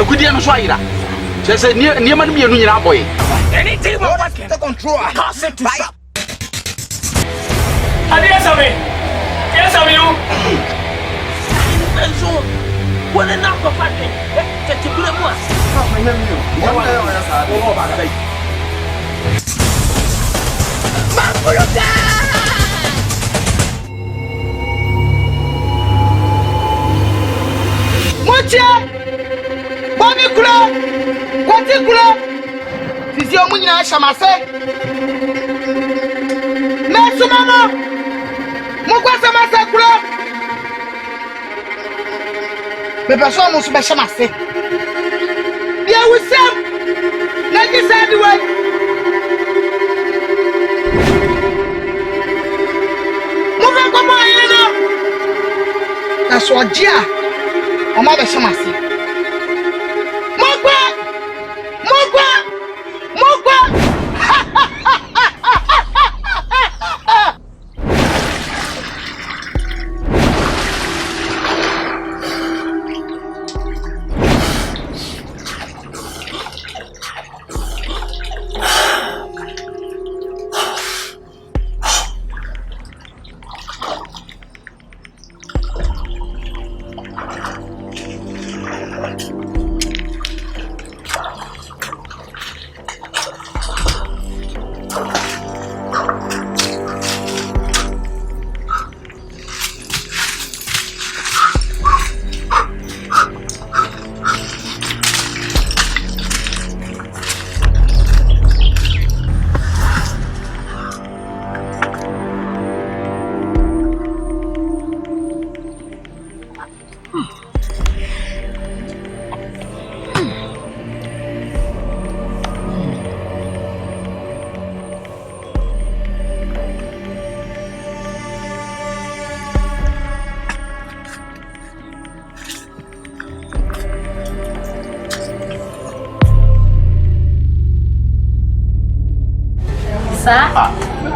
good year no swira. Just say near man me no nyina boy. Anything what the control. Cause it to stop. Yes, you. What a number of party. Take you to the boss. Mocha! Bobby Kula! What's it, Kula? Is your money? I shall say. Messi, Mama! Mokwasa Masakula! The person must be Shamase. There was some. Let me say the way. Move on, come on, you know. That's what Gia. I'm not a Shamase. Mogwa! Mogwa! Mogwa!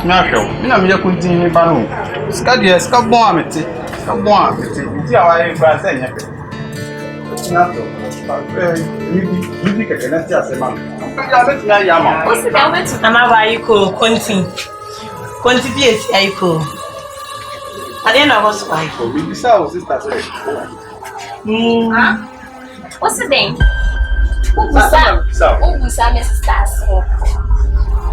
Nafiya, ina miya kuntin banu. Ska bon amete. Ska bon amete. Ti awa e gba se yen pe. Nafiya, you keke na ti ase ma. Ka ya bet na ya ma. O si da bet na ma ba yiko kuntin. Kuntin bi esi ayiko. Ade na ho so ayiko. Bi sa o sister say. What's the name? Ubusa me sisters.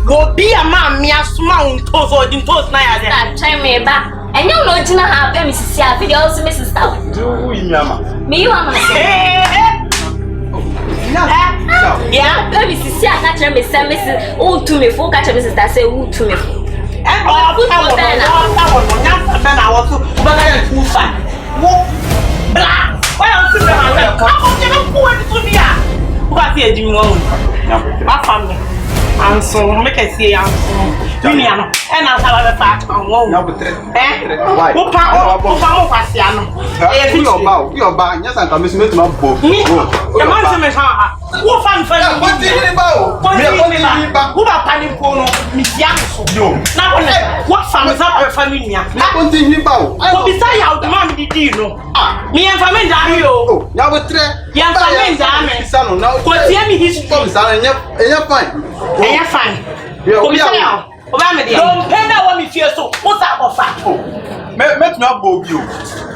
Go be a man, me a small toes or in toes. Now, try me back. And you know, Gina have them, Mrs. Yavi, also Mrs. Town. Do you, Yama? Me, you are my yeah, Mrs. Sia, catch me, Mrs. Oh, to me, for catch Mrs. That say, oh, to me. And I want to, but I am too fat. Black. Why don't you know? I'm going to be a what are you doing? My family. And so make I see Union and I'll have a fat on one. Why? You're buying, yes, and commission to my book. The man is who found for what did you about? Who are planning for Miss Yang? Now, what sums up a family? Not continue about. I will be sorry how the man did you know. Me and family Dario. Now, with young family, son, now, what's the his phone, son, and you're fine. You're fine. Don't pay that when me feel so. What's that of fact? Make me above you.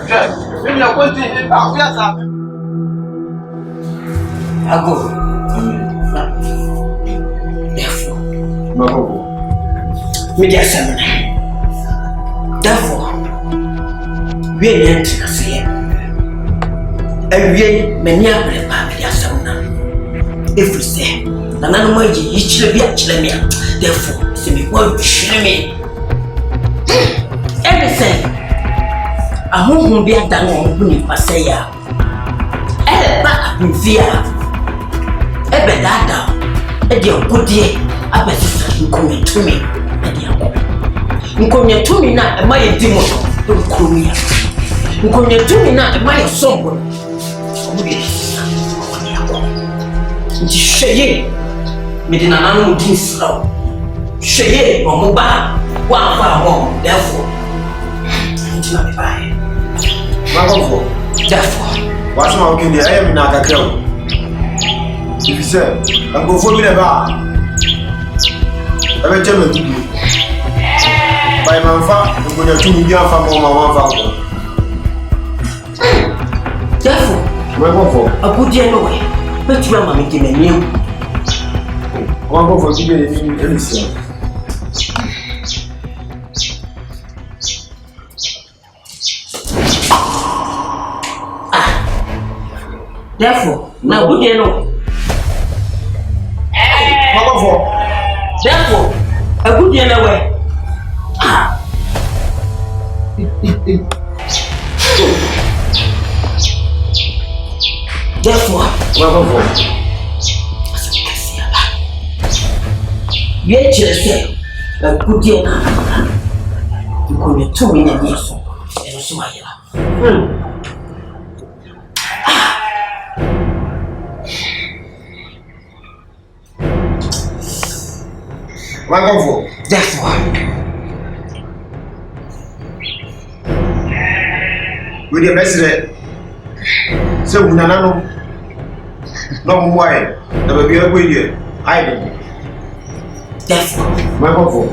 If you're going to hit out, yes, I go. Therefore, media seminar. Therefore, we are going to see it. And we are many of the media seminar. If we say, another way, each will be a chillemia. Therefore, see me one chillemia. Everything. A home will be a done on Bunny Pasaya. Akumfi ebe dada e de ogodie abesisa nkonya tumi e de akọ nkonya tumi na e ma ye dimo to nkonya nkonya tumi na e ma ye sombo omo ye sisa nkonya akọ nti hweye medina nanu din slow hweye omo ba wa fa ho therefore nti na me bae Therefore, therefore what's my opinion? I am not a girl. If you say, I'm going for me never. I will tell you. By my father, I'm going to do your family. Therefore, a good year away. But you are making a new. One go for giving anything. Therefore, now good year away. Therefore, a good year away. Therefore, you just say a good year now. You could 2 million years and so I am. Therefore, with the president, so we no more. Never be a good year. I did. Therefore, my uncle.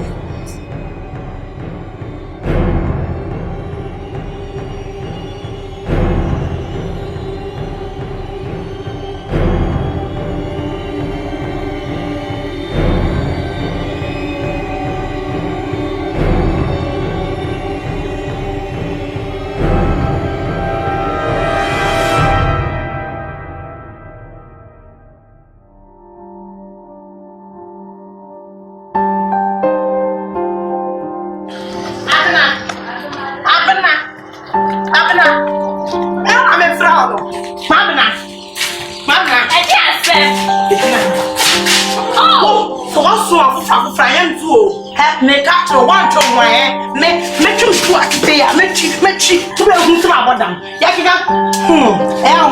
Me catch one to my me choose to pay a me to be a good madam. Yakina,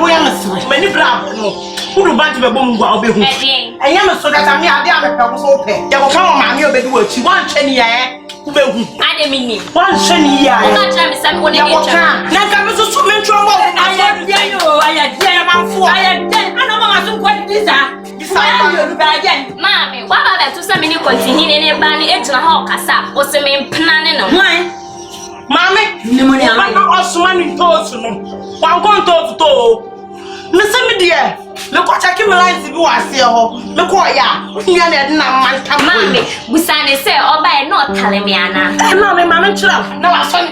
we am many bravo. Who do want to be boom? I'll be home. I am so that I'm here. I was open. You will come on, man. You'll be what you want. Chenny, I didn't mean one chenny. I'm not trying to send one in your time. Now, come to so many trouble. I am dear, I am dear, I'm for I am dead. I know what this Mommy, what about to some many continue in a banny edge and hawk as up was a main planning of mine? Mammy, I'm not also money told to them. One going to listen, me dear. Look what I can realize if you are still. Look what ya, you are not my mommy. We signed a say, or by not telling me, Anna. Mammy, Mamma, no, I saw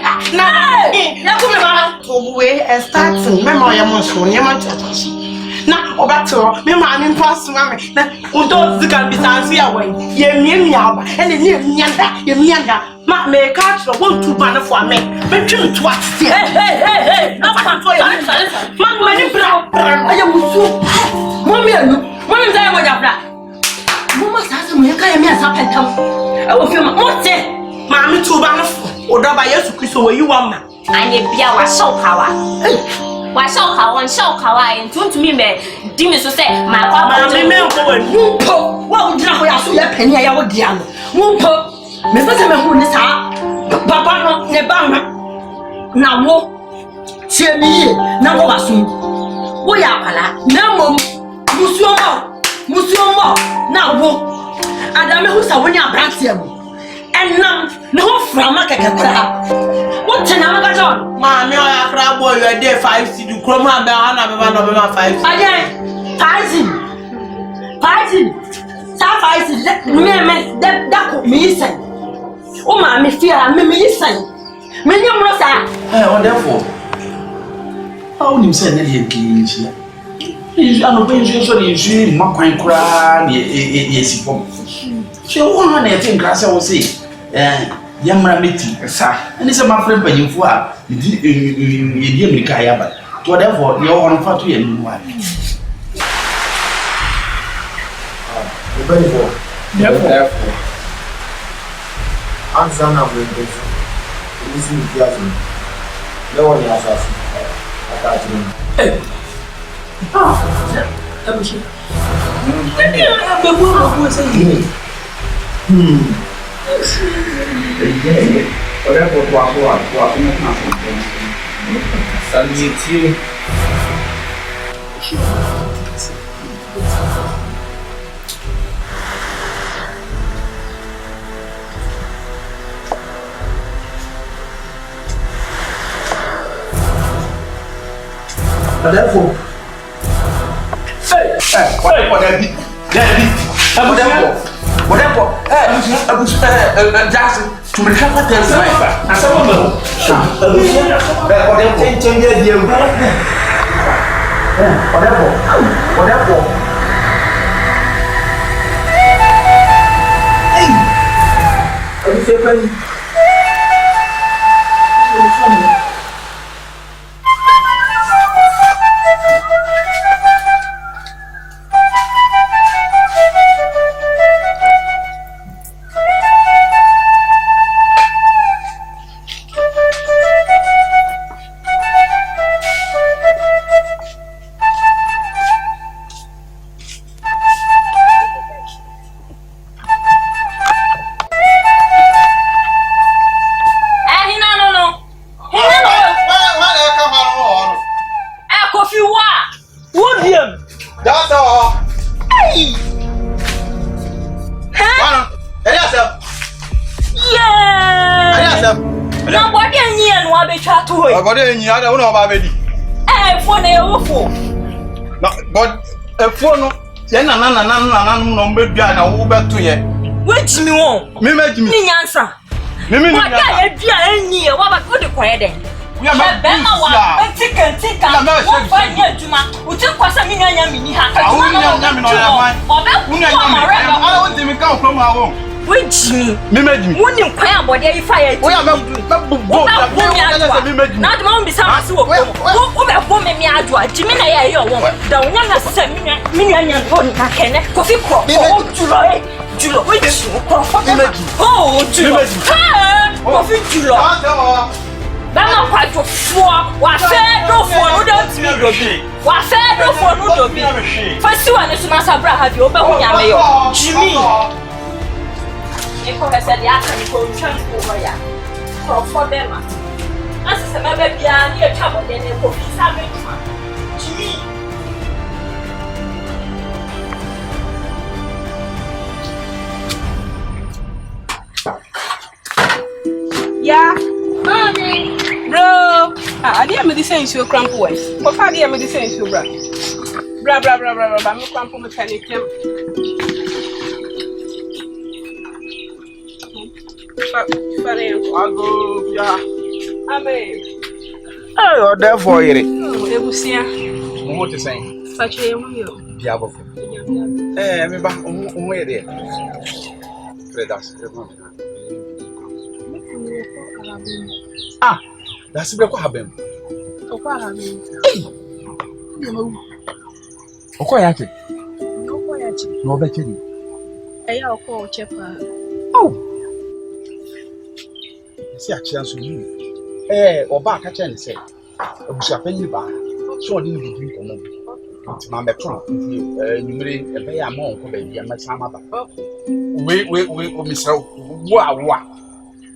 no, away and start to memory emotion. You might. Na obato me ma me pass mama na udo zika bi sansi awai ye miamia ba ene ne mianda ma me ka tro won tu ba na fo ame me twin to atie hey na fa to ya ma ni bra aye musu mo me anu mo me dai mo ja bra mo ma sa se mo ye ka ye me asa pentam e wo fi mo te ma me tu ba na fo odo ba Yesu Kristo wo yi wa ma anye bia wa show power wa show kawa en to me me di me so say my papa me ko mpo wa udina ho ya so ye pani ya wo dia no mpo me pese me hu ni sa papa no ne ba na wo tie mi ye na wo waso wo ya kwala na mom musuomo na wo adame hu sa wo ni abrantie mo enam ne ho frama kekekra wo tena ma ga John ma me o ya kra boy you dey 5 cd kroma be ana be no be 5 cd again 5 cd sa 5 cd me da ko mi sen o ma me fia me sen me nyamro sa on therefore how nim say na dey clean I no be so dey issue ma kwan kura ye sipom so wo na e think class I will say yamra meti sa ani se ma frem panyimfo a ye di America ya ba to therefore ye won fa to ye nu wa therefore ansana we do this is the no one has us attachment Olha por tua Salut, therefore. Debbie. Whatever. Jackson, to make sure that there's life. I said, whatever. I don't know about it. Phone a Wofa. But a phone, then no baby, and I will back to you. Which me won't. Me make me answer. Me, what I any what about good quiet? We are not ticket. I'm not fine yet to my who took us a mini hat. I want to come from our home. Which me make me. When you cry about the fire, we are not be some who have women me out. Jimmy, I your woman. The one that sent me and coffee crop. Julo, which oh, Julo, coffee Julo. Bama quite for what fair no for no doubt me. What fair no for no doubt. First one is Master have you open Jimmy. If I said the Akumfi for over ya, for them. As a baby, near trouble, then they will be savage. Jimmy. Yeah, bro. I didn't make the same to cramp voice. What I didn't make the same to bra. Bra. I'm a cramp mechanic. Oh, therefore, it was here. What is saying? Such a Diabo. Me back where there. Ah, that's what happened. Okay, no better. I'll call Chepa. Oh, see a chance with you. Or back at any say. I was a penny bar. So I didn't be drinking. My metron, you may pay a monk, baby, and my summer. Wait, Miss Wow.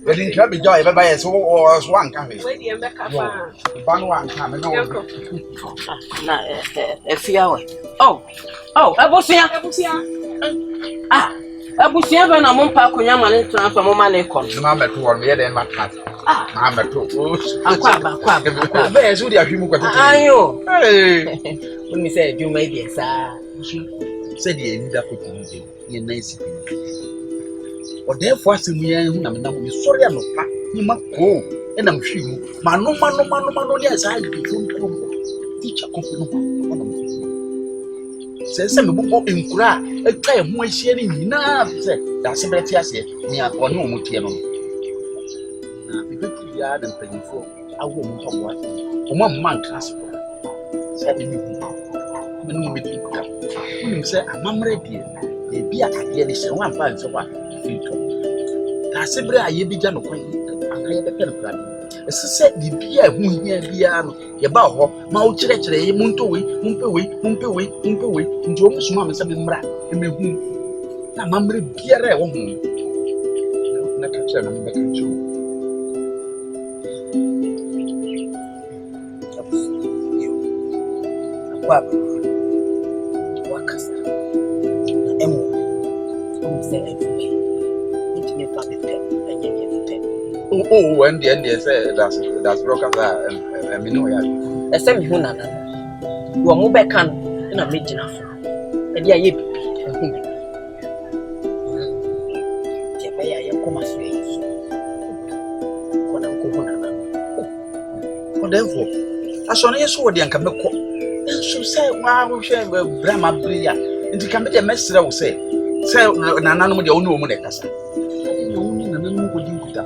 They didn't have a joy ever by us or as one coming. One coming. A few hours. Oh, I was here. Ah. Abusia ba na mompa konya mane transfer mo mane kon na ma to won me dey ma class ma to akwa be yesu dia hwimu kwatete ayo when me say do my dey sa say dey ni da kotu ni dey nice o therefore asemu ya hu na me na me sorry no pa ni ma ko e na mhwimu ma no dey sa yi to teacher kofu no Sensei me buko enkura etwa e ho ahia ni nyina se da se breti ase ni akone o mutie no na bebetu ya da mpanyifo awo mu ntobwa o ma man class se bi me no me dika ni se amamre die e bi akade ni se wan pa nso kwa fito da se bre aye bi ja no kwan anaye be pere plan esese bibia hu hia bia no ye ba ho ma o kire ye muntowe nti o musuma me se me mra e me hu na mamre biara e wo hu na ka kire na me ka kire akwa wakasa na emo o se everywhere nti me fa be pe enye me pe oh and the say that's rock as me know ya ese me hu na Wo mo be kan na me gina fo. E dia ye bibi ehu bibi. Ti be ya ye koma so yi. Ko na ko hu na na. Ko defo. Aso na yeso wo de anka mekọ. Enso say wa wo hwe Brahma Bria. Nti ka me de mesre wo say nananom de wo no mu na kasa. Wo ni nananom ko di nkuta.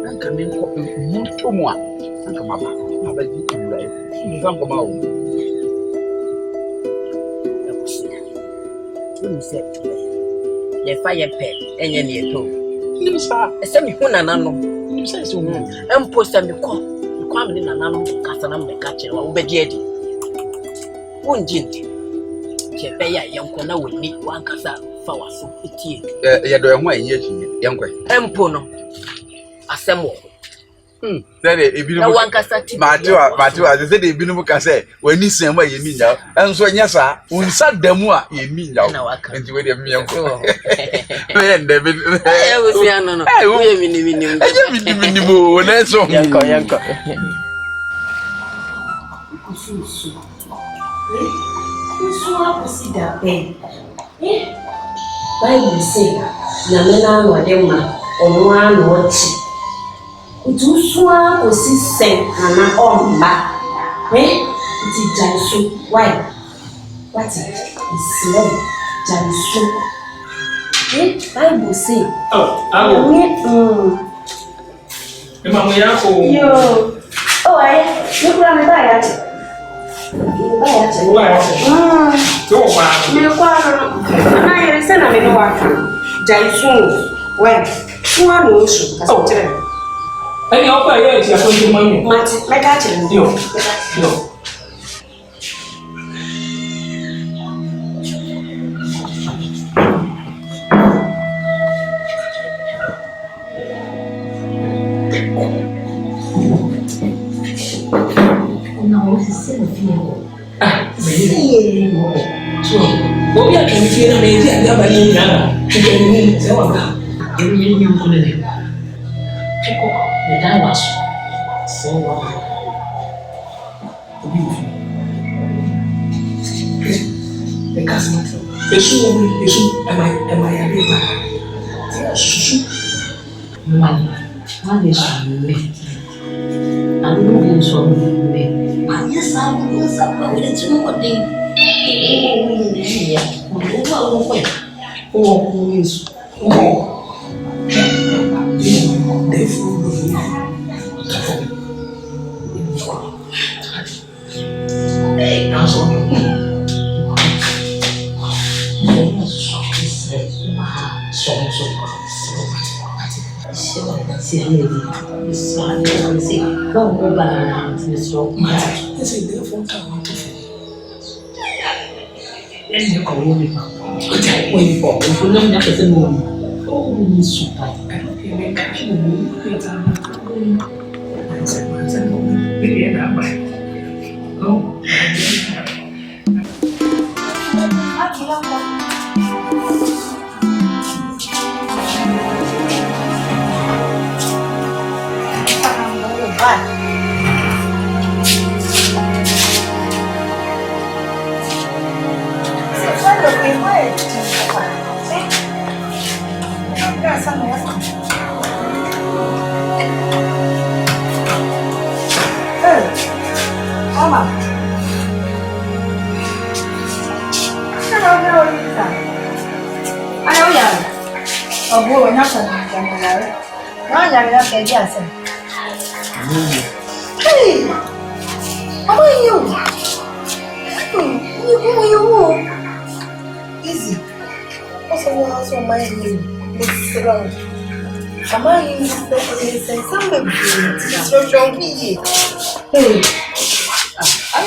Anka me nko mu tomu a. Anka maba. Maba di Ibrahim. Nfa ngoma wo. You said to me, the fire pet, and ye told. You send me one and no. You say so. And post and come in an animal, Casanam, the catcher, or Beddy. One gin. Pay a young corner will need one cassa for us. You're doing one yet, young way. Empono. Assemble. If you know one cassa, Matua, I said, if you know Cassa, when you say what you mean now, and so yes, sir, when sat the more you mean now, and you wait a meal. David, I was young. I will mean, when I saw Yanko. Bible say, Namena or Dema, or one watch. Utusua osi sen nana omba iti jansu why what is slow jansu Bible say Mama yako yo aye nikula mbaya ati Topa nilikuwa na yeye sana mimi waka jansu why tuwa nusu kasa Any offer here is your money. My catching. Yo. No, it's still a few. What we are trying to say, I mean, I never knew that. You can mean so. You mean you're going to the Dawas. So, the customer. Am I a river? Man is me. I'm moving so me. Yes, I will suffer with it too. What they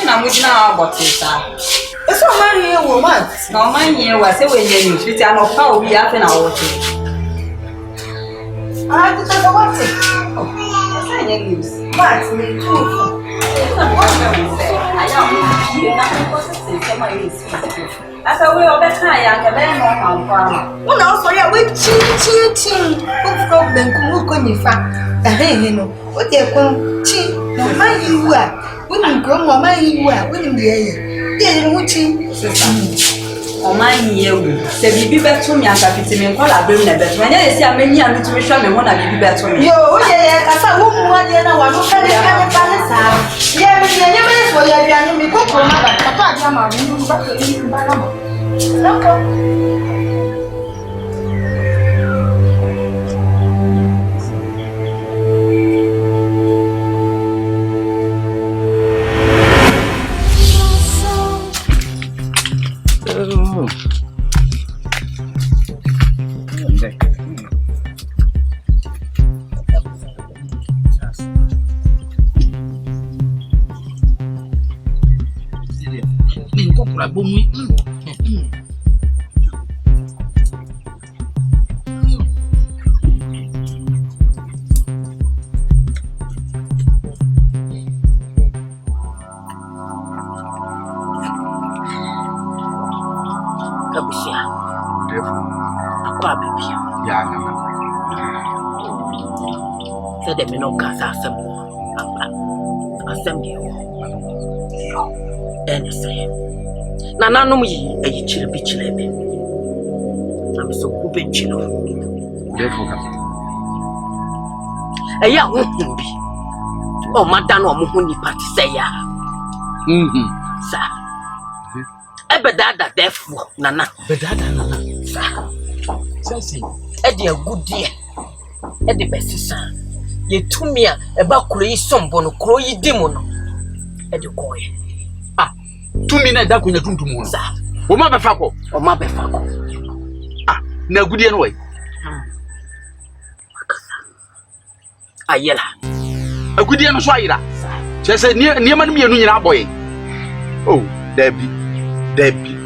I'm with now about it. It's all my year woman. No, my year was a way you fit and of how we have in our water. I have to talk about it. Oh, I use. But me too. I am here. As a way of a kind, I can learn on farm. One also, yeah, we chin. What problem could you find? The hay, you know, what they're going chin. No, my you are. When you grow, my you are. When you dey wuti. O ma yi ewu. Se bibi beto mi aka fiti mi nkola bem na beto. Anya esi amani ami tumi hwa me ho na bibi beto mi. Yo, o ye kasa wo mu ade na wa no ka ne sa. Ye me so ye bianu mi ko ma ba. Papa adi ama mi ndu ba ke ni ba na ma. Nako. Bomi. Kabusia. Akwa baby. Ya nana. Said me no kasa asem. Asem de wo. And say. Nana no yi ayi chire bi chire be. Na me so ku be chiro. Defo ka. Eya ho bi. O mada no mo ho ni party say ya. Sa. Ebedada defo nana. Bedada nana. Sa. Sesi. E de agudie. E de besisa. Ye tumi a eba kuro yi sombo no kuro yi dimo no. E de koye. Tumi na da kunya tuntum ho. Sa. O ma be fa ko. O ma be fa ko. Na agudie no wai. Ayela. Agudie no so ayira. Chese niema no mienu nyina aboye. Oh, Debbie. Debbie.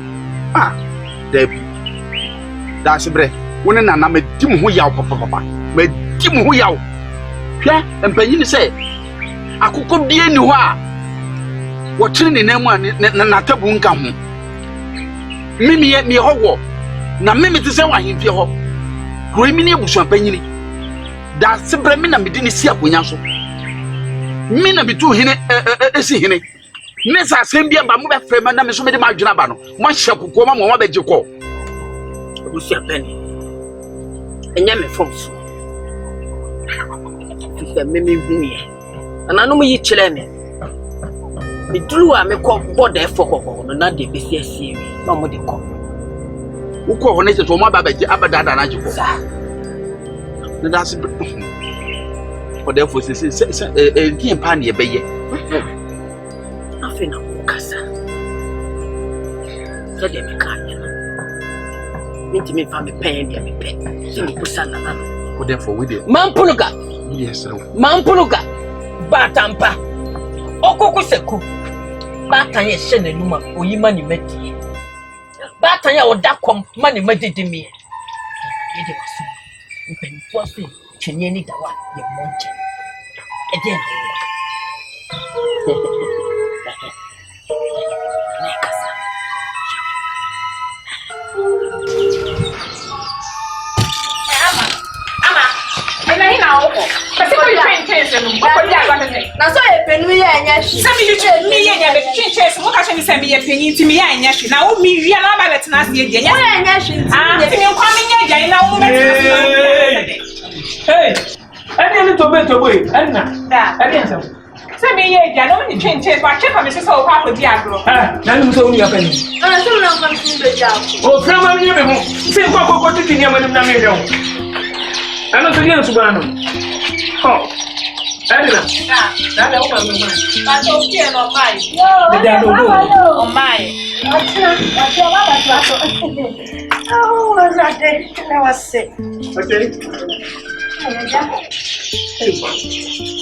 That's bre. Wona nana medi mo ho yaw papa. Medi mo ho yaw. Hwe empanyi ni se akukọ bie ni ho a wo tire ne namu a na tabu nka ho. Mimi ye mi howo. Na mimi te se wa hemfie ho. Kro mi ne ebusu ampanyini. Da sebre mi na medi ni si akonya so. Mi na bitu hene esi hene. Ne sa asem bia ba mo be frema na me so me de ma adwena ba no. Mo hye kokko ma mo ba gye ko. Ebusu ampani. Enye me fomso. Fifa mimi huye. Ananu yi kire me. Me duru a me ko boda efo kokko no na de besi asie ma mo de ko. Wo ko ho ne se so mo ba ba gye abada na gye ko. Na da se for therefore say ki empa na ye beye. Afina kasa. So de me ka ya. Minti me fa me pen dia me pen. Se me kusana na no. For therefore we dey. Mampuluga. Yes sir. Mampuluga. Batampa. Okoko seku. Batan ye hye nanuma oyima ni madi. Batan ya odakom ma ni madidi mi. Ye de waso. Mpenfo se twene ni dawa ye monche. Ede na. Nekasa. Ina ina oko. Kasi ko twin no. Ko dia agwatete. Na so e penu ye anya hwi. Sɛ mi yɛ nya be twin mo ka kyɛ mi sɛ mi yɛ penyin ti mi yɛ anya hwi. Na wo mi wia na ba betena ase yɛ nya. Wo yɛ anya hwi nti. Ti mi nkwa mi nya gyan na wo betena ase. Hey. Ani ni to boy. Anna. Da. Ani nsɛm. Sɛ mi yɛ gyan no ni twin wa kyɛ fa mi sɛ wo kwa di agro. Na ni so ni ya pani. Na so na kwa tin be ja. O frama mi me ho. Se ko titi ni amani na me hwe. Ano so yen subana no. Oh. Adina. Da wo ma me ho. Ba so pie no mai. De da do. O mai. Ati wa ba tu aso. Oh, rade. Na wase. Okay.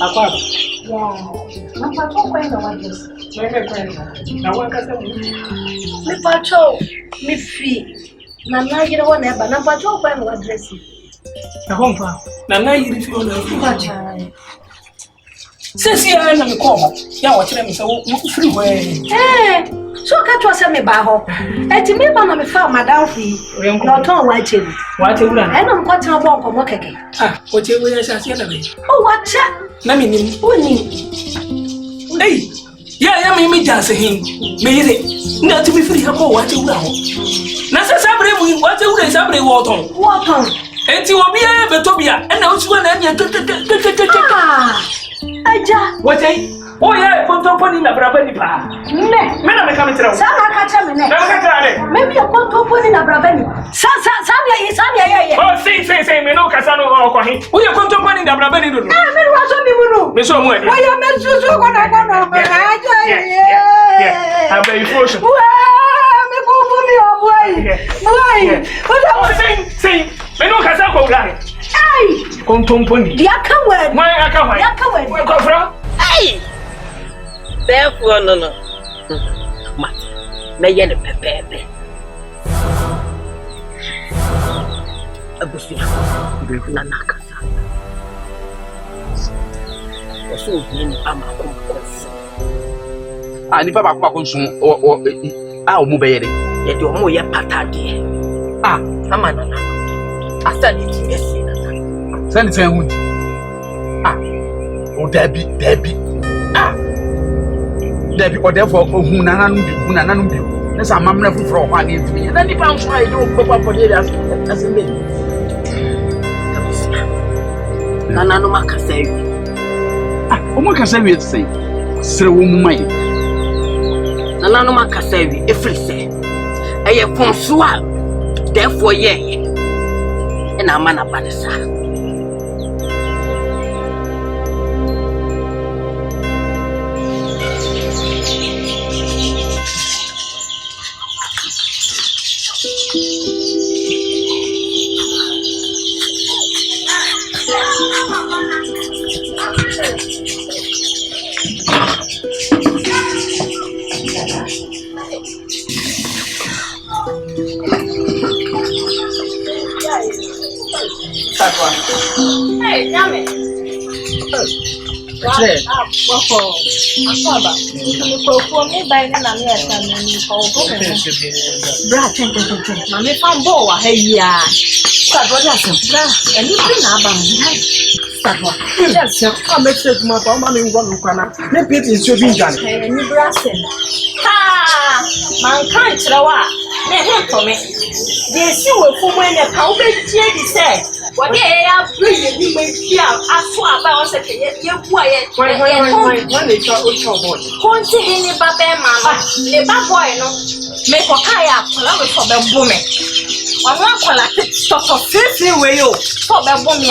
Akwa. Na pato kwenda waje. Meme kwenda. Na wakasa mu. Mi pato mi fi. Na nagira wana eba na pato kwenda waje. Na hompa. Na na yiri fi ona. Pacha. Sisi ya na me ko ho. Ya wo kire me se wo free we. So ka to se me ba ho. Eti me ba na me fa madam fi. Na ton wa che. Wa che wura. Na me ko tin bo nko mo keke. O che we ya sha se na me. O wa cha. Na me nim. Oni. Hey. Yeah, me dance him. Me not to be free. How what you know? Nasa sabre mu what you say sabre water. Water. Enti obi e betobia and now you na anya Aja. What eh? Oh yeah, contemporary na braba ni pa. Ne. Me na me come tell. Sama ka tell me ne. Na ka tell. Maybe a contemporary na braba ni. Samia yeah. Oh, say me no kasa no ko hin. Wo ye contemporary na braba ni do. Me wa so mi mu no. Me so mu e. Wo ye me susu ko na aja. Yeah. Have a fortune. Me ko bu mi o boy. Oh, say. Me no kasa ko ura. Ai. Contemporary. Dia ka wen. Why aka why? Dia ka wen. Ko fra? Ai. Therefore no. Mat. Na ye ne pepepe. Abusia. Ibrahim na nakasa. Oso ni ama ko. Ni papa kwa konsun o mu beyere. Ye de o mo ye patade. Ama na. Asali ti esi na. Send it hund. O Debbie. Debbie o therefore hu nananu bi. Na sa mamna fufuro kwa ni ntimi. Na ni pa nso ayi do papa for dey as me. Nananu makasa wi. O mo kasa wi sei. Sere wo mu mai. Nananu makasa wi efiri se. Eye konso a therefore ye. Na mana banesa. Hey, damn it. Che. Wofa. Atopa. For me by na me asa me ko ko. Bra ten. Na me fan bo wa ha ya. Start what you bra. And you bring na ba me. Start what. Yes, sir. I message my mama me ngwa nkwana. Me pete nso bi njan. Hey, ni bra sen. Ha! Man kan kira wa. Me he to me. Dey si we fu mo ne ka wo be tie di say. What they are bringing you may fear as far about a second. You're quiet. When they try to show boy. Continue, Papa, Mamma. The bad boy, no. Make a kaya, allow it for the woman. I'm not collected stop for 50 way for the woman.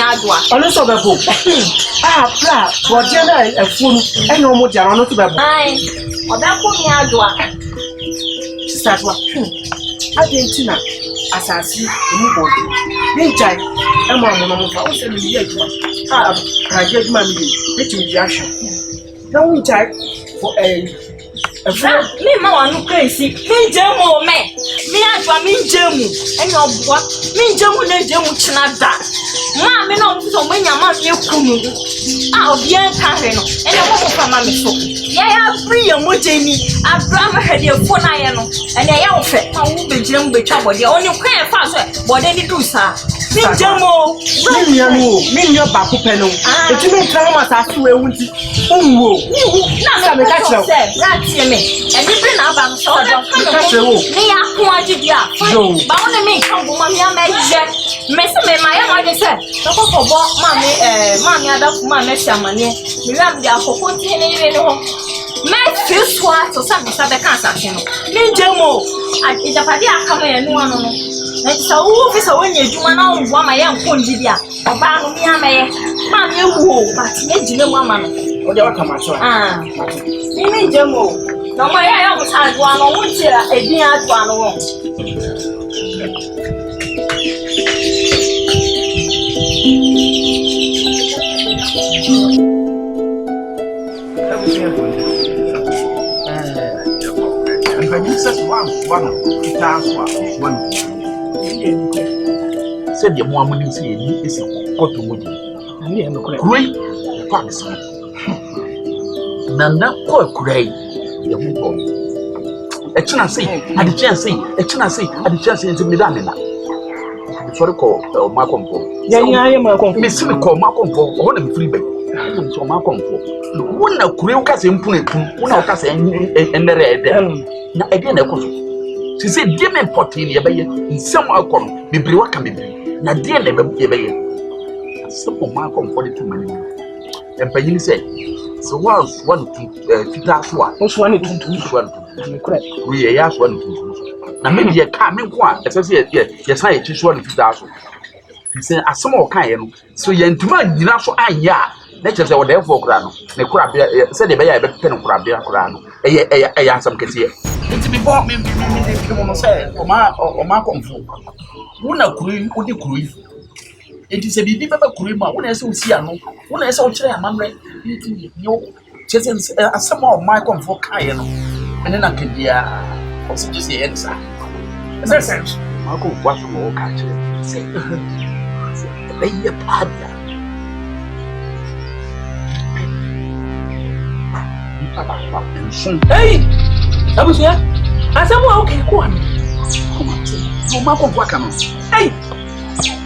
On us of the book. Flat. For dinner, a fool, and no more Jarano to the Aye, or that woman. Start what? Argentina. Assassin, nobody. Meantime, I'm on the house and the yet. I get money, let you be action. Now we type for a friend. Me, ma, no crazy. Me, Jamo, me. Me, I draw me, Jamu, and your what? Me, Jamu, and Jamu, Chinada. Mamma, no, so when your mother, you come. I'll be a carrier, and a woman from my soul. Yeah, I'm free, and what Jamie, I've drama had your phone, I know, and I outfit. I will be Jim with trouble. The only clear fast, but then you do, sir. Me, Jamo, me, your back panel. But you don't tell us as you won't. Now, me catch you. That's me. And you bring up, I'm so catch you. Me, I want you, dear. But when I make come, Mammy, I make jet. Miss me, my mother said, no, for Mammy, I don't want to share money. We have the alcohol. My first swat or something, so the cancer. Me, Jamo, I did a party. I come in one. It's a officer when you do one my young Punjibia. Or Bang me, Mammy, you but you know, Mamma. Or you come at Me, Jamo. No, my eye was had one on one chair, a dear one. Said your mom will say, is a got to wood. Great, promise. Nana, quite great. A chance say, I the chance say, a chance say, I the chance into Midamina. Sorry, call Malcolm. Yeah, I am a Miss Call Malcolm for 1 free bay. I'm so my comfort. One of Kurukas in Pune, one of us and the red. Now again, I could. She said, dear man, potting in some outcome, be brewer can be. Now, dear never be a some of my comfort to many. And Payne said, so was 1 to 2,000. Was 1 to 2,000. We asked 1 to 2. Now maybe a coming one, as I said, yes, I choose 1 to 2,000. He said, as some more kind, so you enter you know, so I ya. Let's just say, therefore, Grano. The crab said the bear better than Crabia Grano. A handsome cashier. It's be bought me, say, or my comfort. Una cream, would you cream? It is a baby cream, when I saw Siano, when I saw Chairman, you just as some of my comfort Cayenne. And then I can be a also say answer. As I said, Marco, what more catcher? Say, lay a partner. Hey, I was here. I said, well, okay, go on. No, Marco, what can I say? Hey,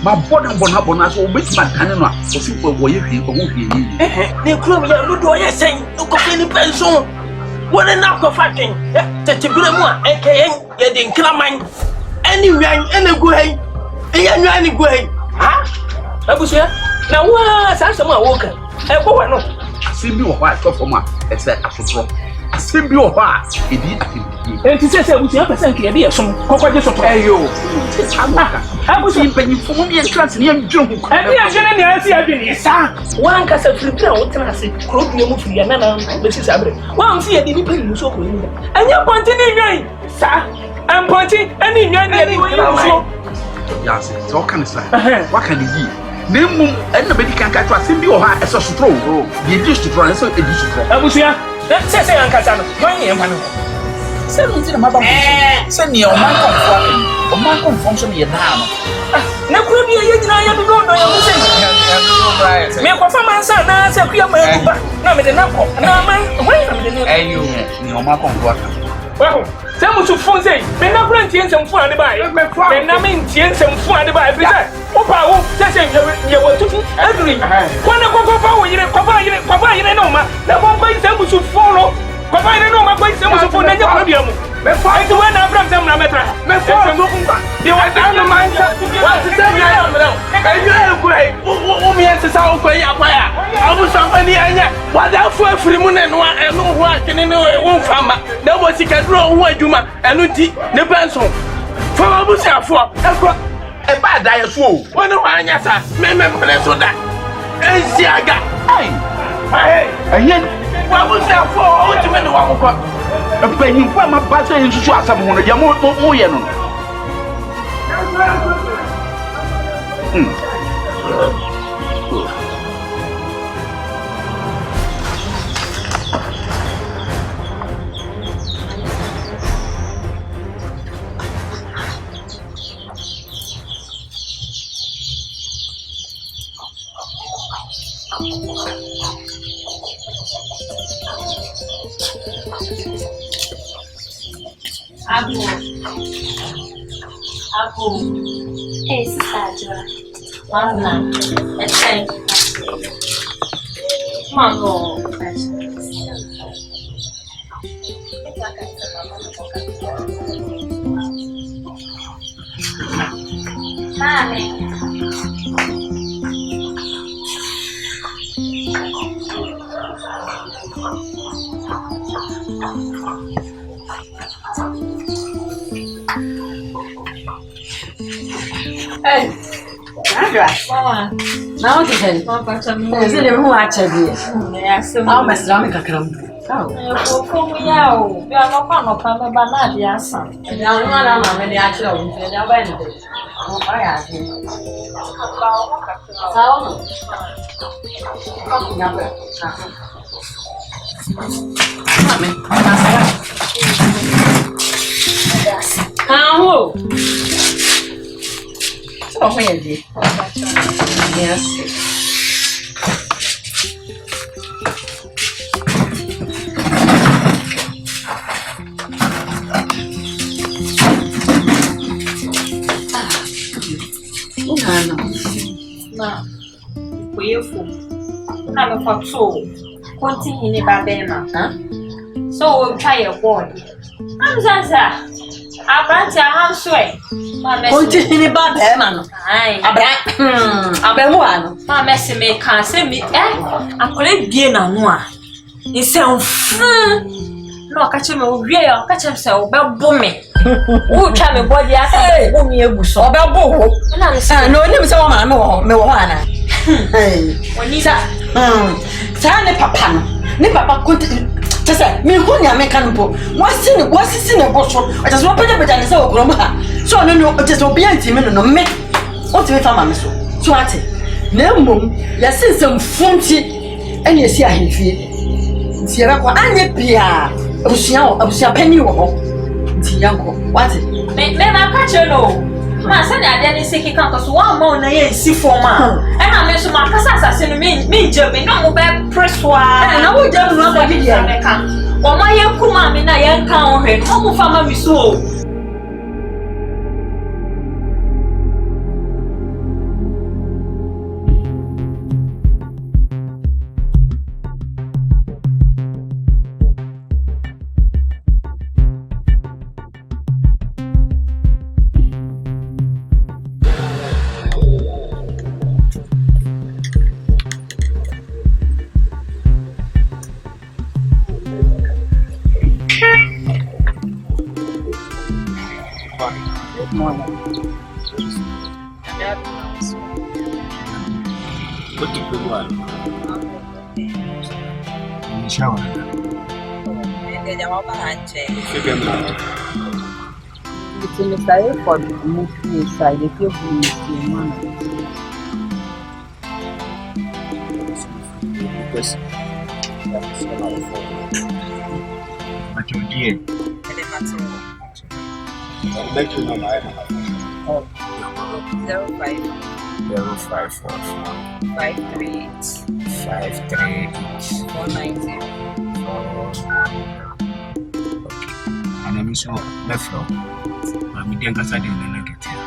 my body bonabona, so which my cannon, so simple way you won't hear me. The crew, you do I say, look at any pension. What an alcohol, that you bring one, aka getting clamine. Anyway, any way, any way. Huh? I was here. Now, what's that? Someone walking. I go on. See me or what for my, except after. See me or what, it did. And he says, we have a thank you, some cockroaches of you. I was in penny for me and trans near June. And we are generally I been sir. One cast of flip out, and I said, Crook, you move your nana, Mrs. Abbey. One see a didn't pay you so good. And you're pointing in, sir. I'm pointing any young anyway. Yes, it's all kind of say. What can you do? Name anybody can catch a simple or as a straw. You used to try and so it used to try. I was here. Let's say, Uncle Sam, my name. Send me to the mother. Send me on my comfort. On my confusion, you're down. No, could be a young I don't know. I'm saying, make a man, son, I said, we are my no, but enough. Wait a minute. You know, my comfort. Well, some of phone say, men are granting some fun to buy. And I mean, some fun to buy. Opa, just say you were too ugly. When I go forward, you know, the one point them to follow. Papa, I know my point some for the podium. Before I do an Abraham Metra, you are down the mind. What's the same? And you are great. Who answers our way up where I was somebody. What that for free moon and one and no one can know a woman farmer. There was a can draw one Juma and the pencil. For I was for a bad diet fool. One of my answers, remember that. And Siaga. Hey, what was that for? Ultimately, a penny from a battle into someone, a more. Abu. Hey, Sister. Mama, thank you. Mama. Hey, Mama. Now what is it? Is it who actually? Yes, how much drama can come? Oh, we are not going to come back. Yes, sir. Now, no, when they actually went, they went. Oh, I have you. How? So, where is it? Yes. No. We are full. na me for two. Continue ni babema. So we'll try a boy. I'm Zaza. Abrante Hansway. Continue babema no. Ai. Abemu ano. Ma mesi me kan se me akole bie na no a. Nsem no ka che me owie ya ka che se obebo me. Wo twa me body asa wo mi egu so. Obebo wo. Na me se no ni me se wo ma me wo ana. Oni sa ne papa no. Ne papa continue Tese, me hu nya me kan po. Wasisi ne bo so. Just wo pede ne se wo krom ha. So no just obi anti me no me. O ti me fa ma me so. So ate. Na mom, ya sensem funti ene esi ahemfie. Ti ya kwa anye bia. Abusia pani wo ho. Ti yanko. What? Me ma ka che no. Ma se na ade ni seki kan ko so wa ma na ye si forma. E na me so ma kasa asase no me jebe no mo be preswa. Na wo jebe no ma di dia. O ma ye kuma me na ye kan o he. O mo fa ma mi so. So, Mefro, I'm in the Casadi and I get here.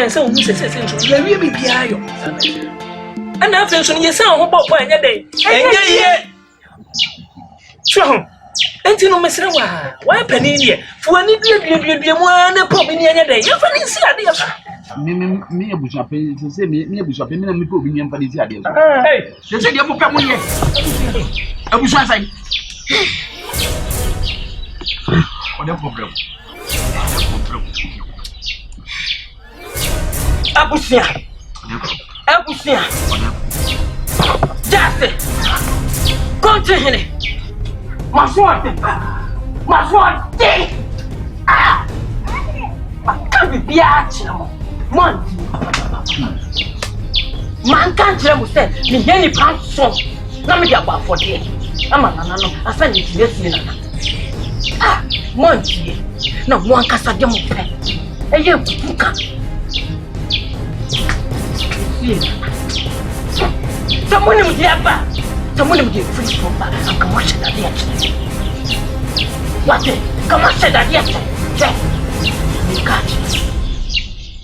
So we say we be ayo. And na fe so ni say ho bobo anya dey. Anya ye. So, enti no mesre wa pani ne. Fu ani bie mu na pop ni anya dey. Ya fa ni si ade ya fa. Me abusua pe se me abusua pe na me ko bi nyam fa ni si ade. Hey, se se dia mo pe mo ye. Abusua sai. What a problem. Abusia. Just continue. Maswati. Ah. Can be biatch no. Man can't tell me say me hear ni pan so. Na me dia ba for there. Ama na no. Asa ni tiesi na. Ah, monti. Na mo ankasa dem pe. Eye buka. Someone with the upper, someone with the free from back, and come watch that yet. What? Come watch that yet. Check. You catch it.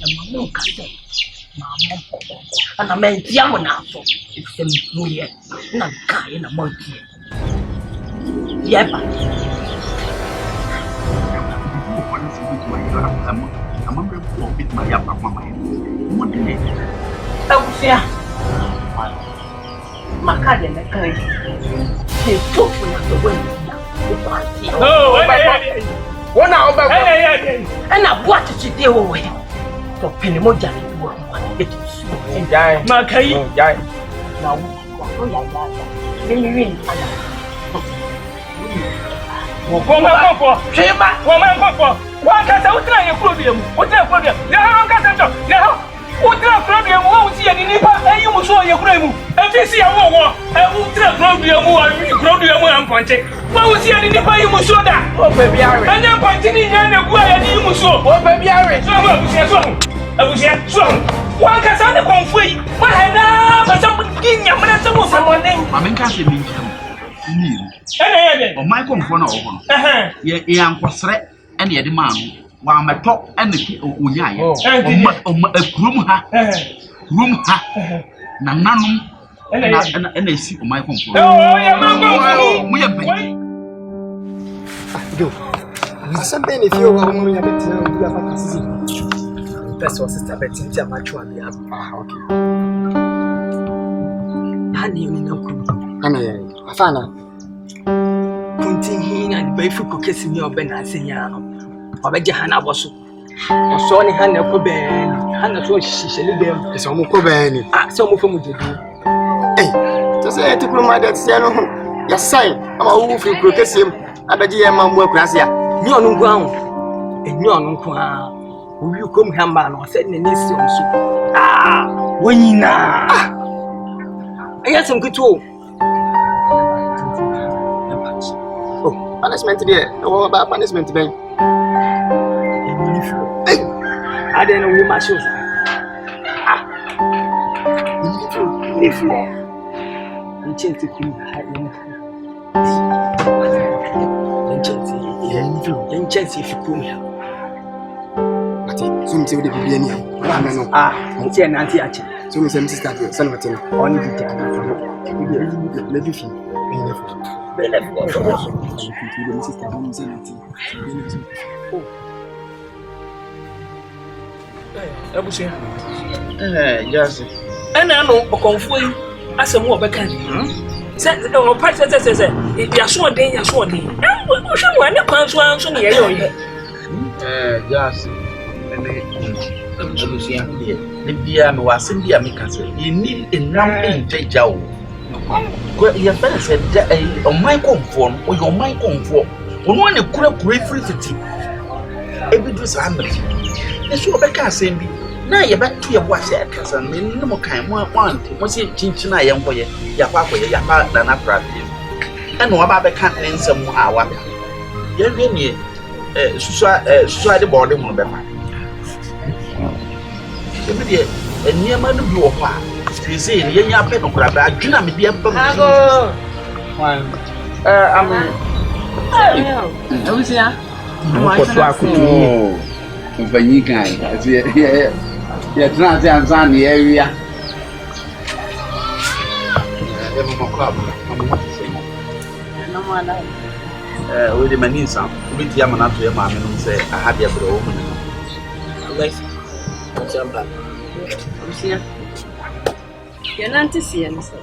And my mom can say, Mamma, and I meant Yamana, so it's a new year, not guy in a month. Yep. I'm going to beat my yapper. What do you mean? Abusia. Makade na kai. Ke tofu na the way. No, hey. Wona oba. Hey. Ana bua chichide wo we. To pene moja ni wo. Etusu. Jai. Makai. Jai. Na wo ya. Mimi win ana. Wo kongo. Sheba. Wo man kongo. Wa kasa utra ye problem. Utra problem. Na ha kasa to. Na ha. Utra problem wo si ani nipa ayi mu so ye kura mu. Efi si ya wo. Utra problem mu ami problem mu amponche. Wo si ani nipa ayi mu so da. O pe bi are. Anya ponche ni nya na gu aya ni mu so. O pe bi are. So wo abusia so. Abusia so. Wa ka sa ne konfu yi. Wa ha na ba sa ginya mana sa mo fa monen. Ma men ka se mi ni. O mai konfu na o ho no. Ye ankosre ene ye de ma no. Wa meto ene onya ye. O akurum ha. Room ha. Na nanum ene esi o mai konfu. Oh, ya ma konfu. Mu ye pe. Go. Asante ni fio wa mu ya beti na ndu afa kasisi. Person sister beti nti amacho abi ab. Okay. Hani ni nankuru. Ana ya. Afana. Kunti hina ni bai fuko kesi ni obena asenya. Obeje hana boso. Oso ni hana ko be. Hana so shishe ni be. Eso mu ko be ni. Ah, so mu famu jedu. To say to kuma that say no. Ya sai ama wo fi ko kesi abeje ye ma mu akurase ya. Ni onu ngu ahụ enyi onu nku ha owi kom hamba no se ne nesi onso wonyina ayasem kutu oh punishment there no ba punishment ben ade no we ma show ni fu nchinti kum ha ni Then chance if you come here. Ati, soon say the baby any. No. Nti na nti ache. So me say sister dey, send me on the day na for. Maybe fi. Be left for. The sister don say nti. Oh. Abusia. Yes. Ana no okonfo yi asem wo beka ni. Say o part say ya so den. O hwe wa ne kwan so anso ne ye yo. Yes. Abusia dey. Ne bia me wasem bia me ka say you need enam enjeja o. Go ye fere say o mai konfo no o yo mai konfo. Ono ne kura free city. Ebi do sa amri. Eso obeka asem bi. Na ye beto ye bo ase akasa me no kan mo anti mo se chinchin a ye nkoye ya kwa akoye ya pa na na prabi e no ba be kan ensem a wa ye hwe nie susu de body mo be fa ye me de eniema no bi wo ho a tise ne ye nya pe no kura ba adwuna me de ba mo amen Abusia. Ko so akutu mfanyi kan ya tena anza ni area mama club mama sema No mwana. We de manisa we ti ama na to ya ma me no say aha bia bro wo mu no Let's jump back. Abusia. Ya nanti si ya nso.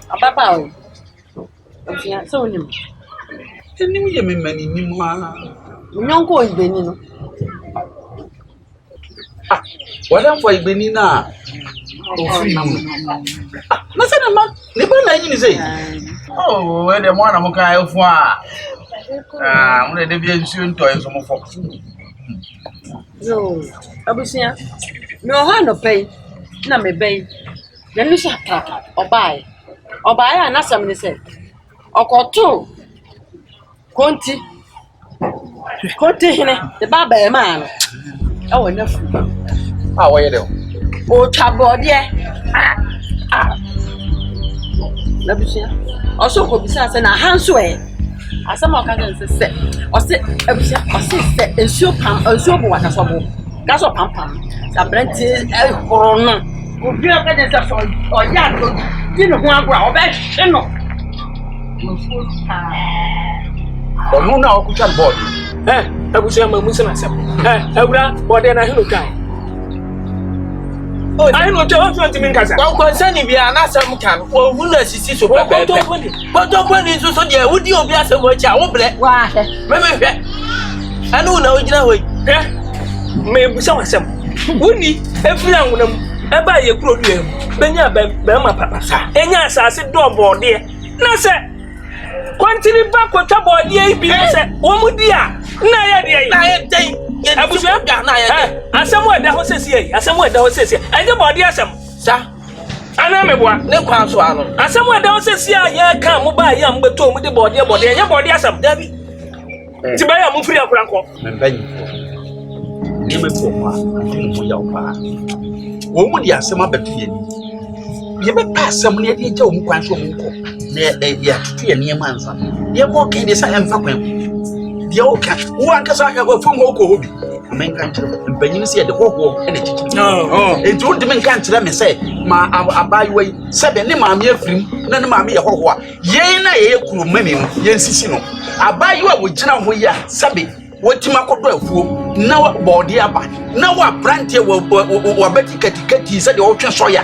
Ababa o. Abusia so nim. Teni ye me mani ni mu a Nyonko ibeni no. Wadan for igbeni na ofri mu na se na ma le ba na yin ni say oh we de mo na mo kan efu a mo de bi ensu nto enso mo fo No, Abusia. Me o ha no pay. Na me pay. Na ni sha kaka. Obai anasam ni say. Okoto. Konti hene the baba e ma no. E wo na fu. Wo ye de O twabode Abusia. Oso ko bisa se na hanso e. Asama ka gan se ose Abusia ose se ensuo bo waka so bo. Ga so pam. Sa brenti e horo no. Obi o ka den se so o ya to. Di no ho agora o be hwe no. Onu na okucha board Abusia ma musa na sem. Awura bode na hinu kan. Oh, I know to want to mean kasa. Don't concern if you are not some can. Well, who knows si so pepe. But don't put it so there. Would you be as a watch? I won't blame. Why? Remember, I know now you know. Me busa wasem. Woni everyone wonam e ba ye produce benya be ma papa sa. Enya asase do bode. Na se kwantini ba ko ta bode e bi se wo mu dia na ya de. Na ya dey. Abusia Ghana ya. Asɛm wa da ho sɛsie. Asɛm wa da ho sɛsie. Ɛnyɛ bɔde asɛm. Sa. Ana meboa. Ne kwan so ano. Asɛm wa da ho sɛsie a yɛ ka mo ba yɛ mbeto mo de bɔde ɛnyɛ bɔde asɛm. Dabi. Ti ba ya mo firi akora nkɔ. Membanyi. Ne me po ma. Ndi mo ya opa. Wo mu di asɛm abeto yɛ ni. Ye be pa asɛm ne de gya wo kwan so mo nkɔ. Ne ya tutu yɛ nneɛma ansa. Ye mo kan de sa ɛmfa kwan. De o ka. Wo ankasa ya wo fon ho kɔ hobi. Amenka nkyerɛ mpanyin sɛ yɛ de hɔhɔ ɛna kyekye. Enti wo de menka nkyerɛ me sɛ ma abayewa yi sɛbe ne maame afirim na ne maame yɛ hɔhɔ a yɛn na yɛ kuru mame no yɛn sisi no abayewa wo gyina ho yi a sɛbe wotima kɔdɔ afuo na bɔɔde aba na wo abrante wo bɛti katikati sɛ de wotwe soya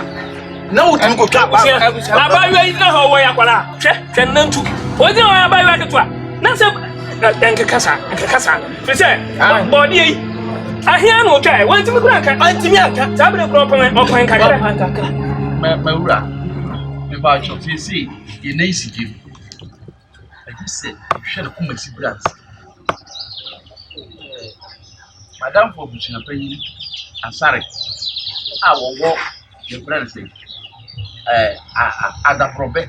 na wo tumi kɔtwa abayewa yi na hɔ wɔ ya kwala hwɛ nantu wo gyina hɔ abayewa ketwa na sɛ nkekasa fisɛ bɔɔde yi ahia no twa wanti me kura kan anti me aka sabere kura ɔpan kakra mawura me ba cho fisi ye na isigi I just said hwɛ no kuma si brats madam for bushina panyi asare a wɔwɔ the brats adaprobe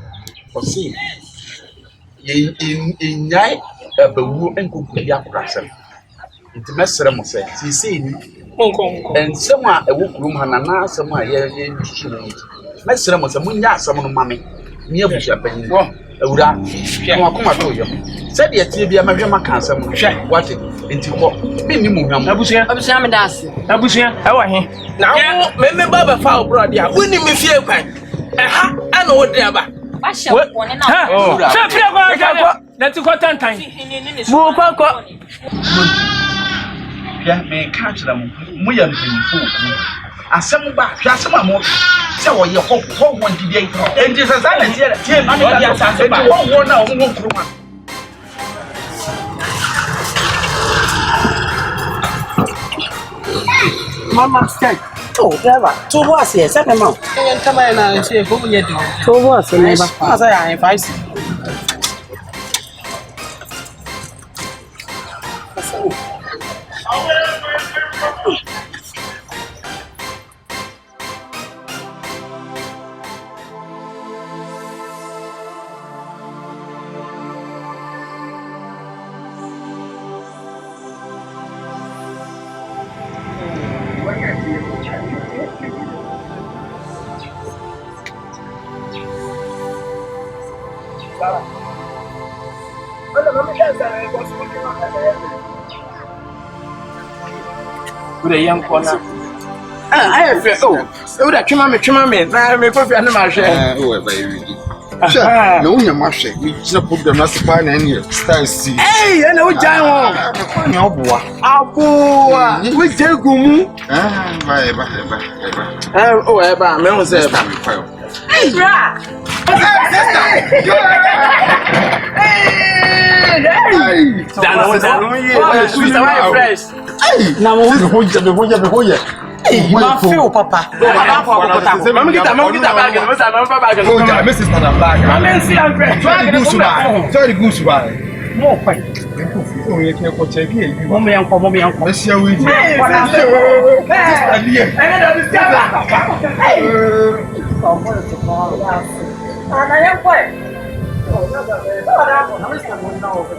ɔsi ye nyai abawu enkoku ya kurasem nti mesere mo sɛ sisi ni ensɛm a ɛwɔ kurom ha na asɛm a yɛ nhwehwɛ no mesere mo sɛ munya asɛm no mame ne abusua panyin awura no akoma do yɛ sɛ de tie bia mahwɛ maka asɛm no hwɛ wate nti kɔ me ni mu hwam abusua me da ase abusua ɛwɔ he na wo me baba fa wo brɔde a woni me fie kwan ɛha ana wo de aba Sɛ firi akɔ na ti kɔ tantan mu kɔ ya me ka kyerɛ mo yɛ mpanyinfo asɛm ba hwɛ asɛm a mo sɛ wɔyɛ hɔ ndidi yi enti sɛ sa na tie ma me da asɛm ba hɔ na wo mo kuruma mama stay driver to boss here say me ma en tama na say ko bunye di to boss me ba asa ya en 5 Ure yang kona. I feel oh that twema me na me kofi ane ma hwe oh very ready na unya ma hwe me kina program na sepa na any style see eh na o jan won na oboa aboa we jegumu ba oh eba me won say eba hey bra Dana won sweet away fresh na mo hoja ma feel papa mama kita bag oh ja Mrs. Madam bag mama see am fresh sorry goose ba mo pai oh ye ke ko che bi e mo me yanko asia we di sister die da bi sister ana yanko oh na da na Mr. Monda over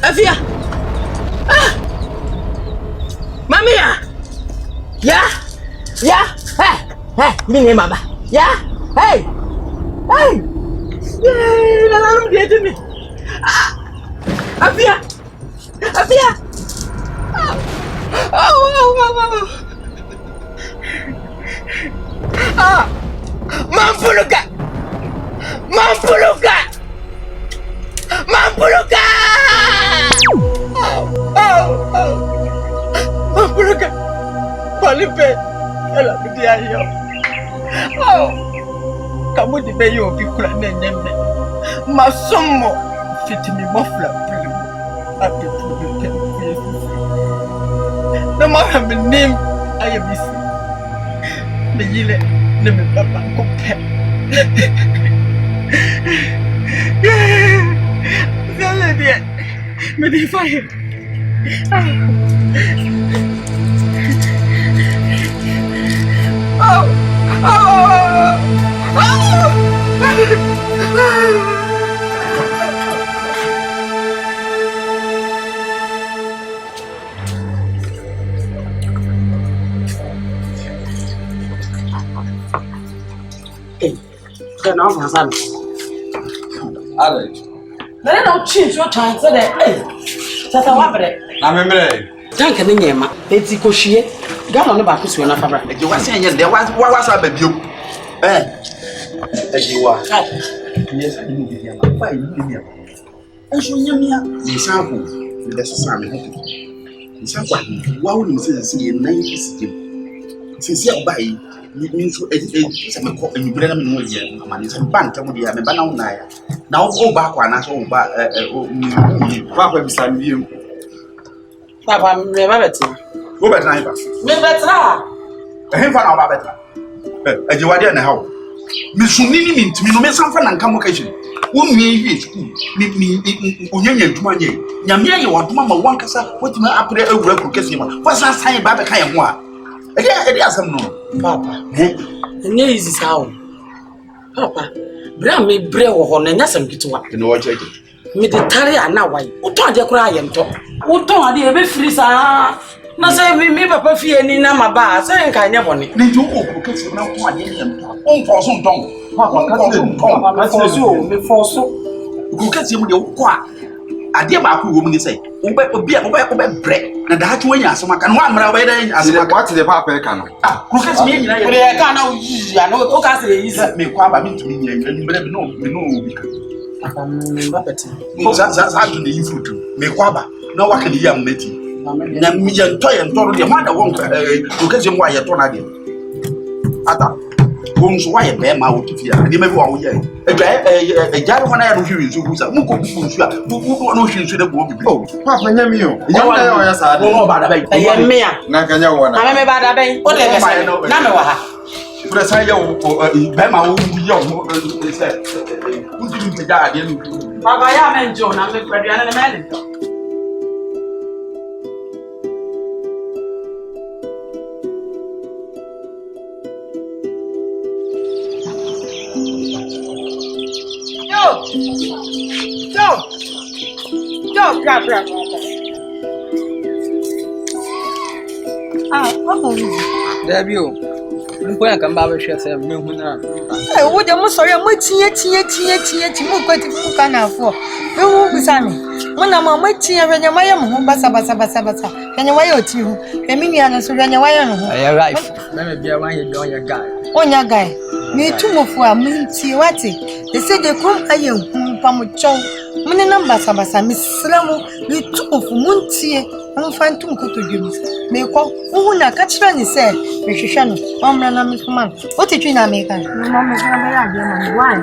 Afia. Mami ya. Hey, mimi mama. Ya. Hey. Na dia tu ni. Afia. Nafiya. Mampuluka. Palipe. Ela bidia yo. Kamu di beyo bikula nenyeme. Masomo fitimi mofla pili. Ati pili. No matter my name, I am missing. The yile name is Papa Kope. Me di fire. Then I'm Hassan. Alex. Then I'll change your time so that, that's a water. I'm a man. Thank you, Nima. It's a cochier. Got on the back of your fabric. You were saying there was a baby. As you are. Yes, I knew you. Why you as you knew me, the sample, the Sami. The sample, why would you say 90? Since you're by means some call and you bring them in with you. Man, it's a bank of the Banana. Now go back one as all back. Papa beside you. Papa, remember it. Go back, neighbor. Remember, a him for our better. As you are there now. Miss Sunini means me no make something and come occasion. Who may school? Me, Union to my name. Yamia, you want to mamma one cassa, what you up there over Casima. What's that sign about the kind of one? Again, it has no. Papa, and here is his house. Papa, bring me bread or Nessam get to work. You know what I did? Me the Taria now, why? What don't you cry and talk? What don't you ever freeze? No, say me, Papa, fear any number bar, saying kind of money. Need to go because now one for some tongue. Papa, for so. Who gets him with your quack? I dear Baku woman say, Obey bread, and the hatch way as some can one away as what the papa can. Who gets me? I can't use I know what I is that may quite mean to me and no. That's how you need to make quaba. No one can hear me. Na million toy and told the mother won't look why you're torn again. Ada, won't why a bear mouth if you are never one year. A jar when I don't hear you, who's a muko, who knows you should have walked. Oh, Papa, you know what I was about a baby. Nakanya one. I am about a baby. What I know, Namaha. But I say, oh, Bema won't be young. Who didn't the guardian? Papa, I am John, I'm the Guardian manager. There you go. Come back, she said, I would almost sorry, I'm waiting, move quite a canal for. You will be Sammy. When I'm waiting, when you're my own, Bassa, and your way or two, Emiliana, so when you're right. Let me be a one you don't your guy. On your guy. Me too more for a minute, they said they come a young Pamuchon. Many numbers of us, Miss Slamo, you took of Muntie, and find two good to you. May call who not catch Ranny said, Mrs. Shannon, Mamma, Miss Man. What did you not make? Mamma, why?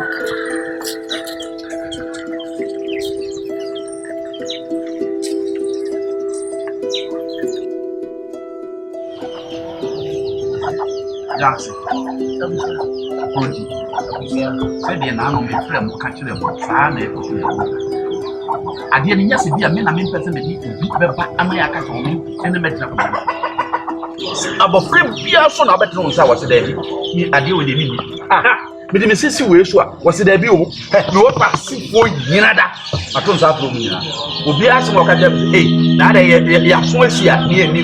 Jackson, said the nano may friend catch them what I didn't yes be a man, I mean, person, Ameyaw on me, and the metro. About frame, be a son of a better I was there. I deal with the aha. But the Mississippi was the debut. No passing for Yanada. I don't have to me. Will be asking what I say. Now they are so here near me.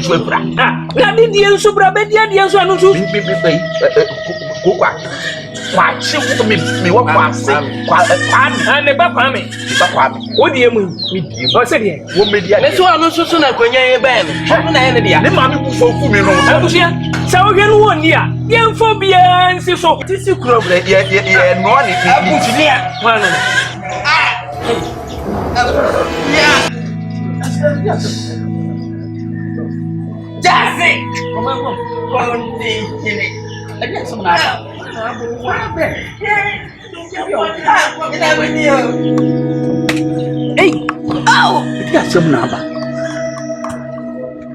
Now, did the Subra Bedia, the answer, kwa chi me wa kwa se kwa ne ba kwa me wo die mu me die o se die wo me dia ne so anu so na kwanya ye ba no no na ye ne dia ne ma me bu fo fu me no abusia sa wo hwenu wo ni a ye mfo bia nsi so tisi kuro bre ye no ni abusia wa no Jasi hey oh dia sem na ba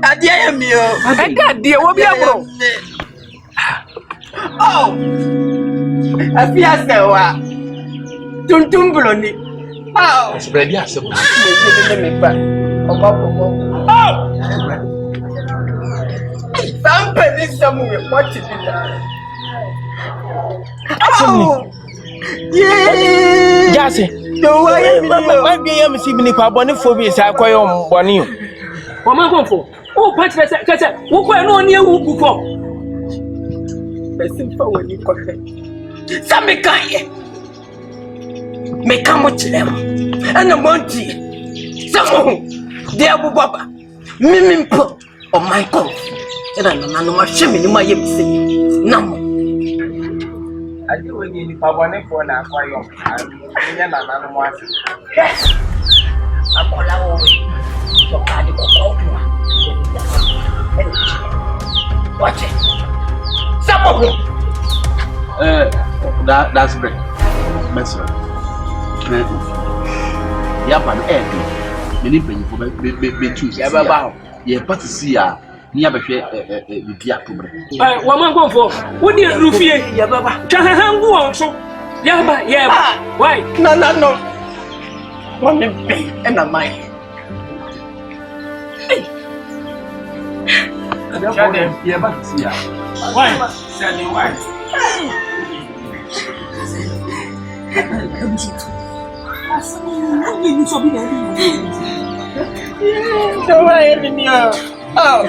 adia ya mi o ada die wo bia bro oh afia sewa tuntum bloni oh spread dia sem na me ba oh Somebody somewhere watch it. Oh, yeah. Jase. No way. Ma bi yam si bi ni kwa boni phobia sa koyo boni o. Wo ma konfo. O patch kase wo ko no ni ewu bu ko. Person for when you ko he. Sami kan ye. Me kan mo chem. Ana monti. Samu. Dia bu baba. Mimimpo. Oh my God. Era no ma hwe me ni ma ye mse. Nam. Ade we ni pa boni fo na kwayo. Anya na no mo ase. Akola wo we. So ka di ko ko. Watch it. Samu. That's great. Mesra. Ya ba no me ni penyi fo be choose. Ya ba ba. Ye party see ya. Ni abehwe bibi atobre. Wa man konfo. Wo di rufie ya baba. Twa hangu won so. Ya ba. Why? No. What me be and am I? Ye ba see ya. Why? Say me why? Don't worry, Nina. Oh.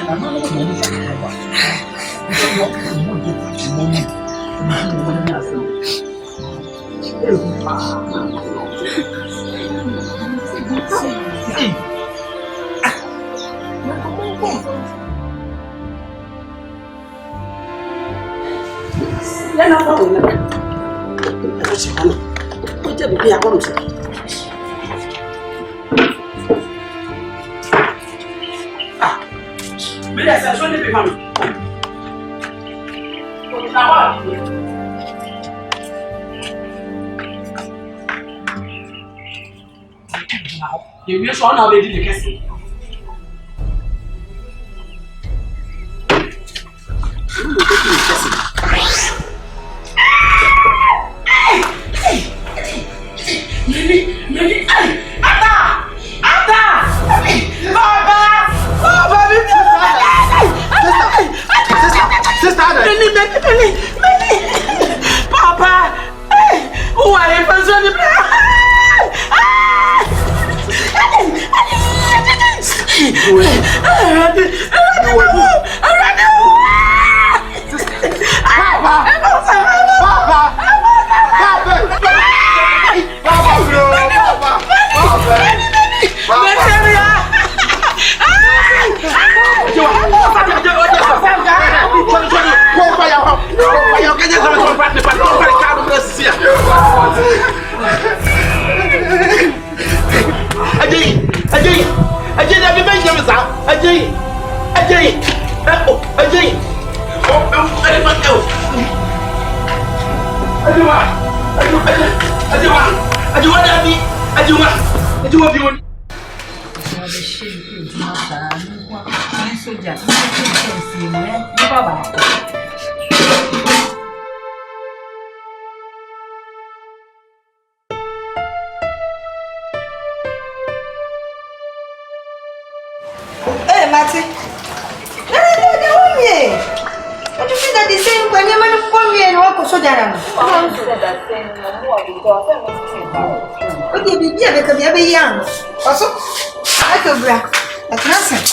Beleza, deixa eu ver pra mim. Eu ia só na vez de que assim. Papa! O aí passou de Hey, Mati. What you feel that the same when you man come here and walk so down? Okay, be because you be young. Also, I could black. That's nothing.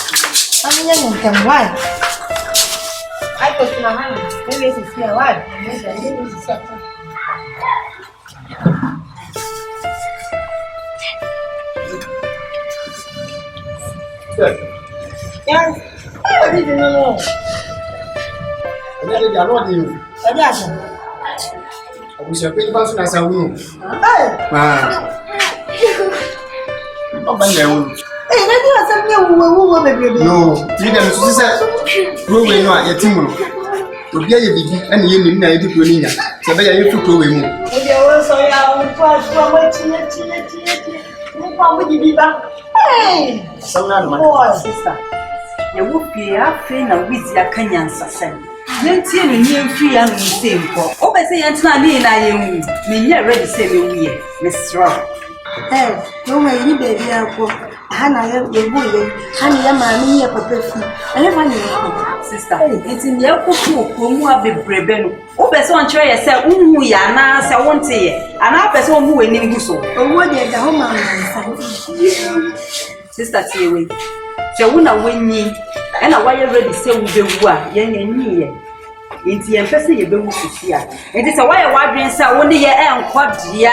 I'm young and can why? I Obi aye bibi ene ye nim na ye dipro ni nya se be ye futo we mu e de wo so ya o to mo tie mo pa mo di ba samna no ma sister ye wo pia fe na wizi akanya nsasem nentie no nie mfi ya no nsempo o be se ye ntena ni na ye wu me nye ready se me wu ye me sro no ma ni baby akọ hana ye bu ye hana ya ma ni ye papa fi ele fa ni sister enti me akufu okumu abebrebe no o be se on chere ye se unhu ya na se wonte ye ana be se o mu weni ngu so owo de da ho ma nsa sister tiewe se wo na wenyi ena wa ye ready se wo bewu a ye nyi ye enti ye mpese ye bewu sisi a enti se wa ye wadwen se wo ne ye enkodia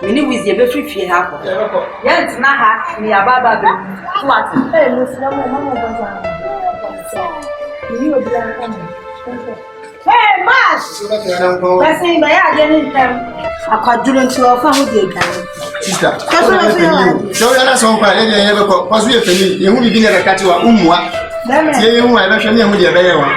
mini wizi ye be fifie ha ko ye ntina ha ni ababa be flat no sina mo mama baza ni o bila kama Mas! Kasi ba ya gani tam akaduro nti o fa ho de gani sister so ya na so pa ye ye be ko pasu ye fani ye hu bibi na ka ti wa umwa ye hu ai ba hwe ne hu de be ye wa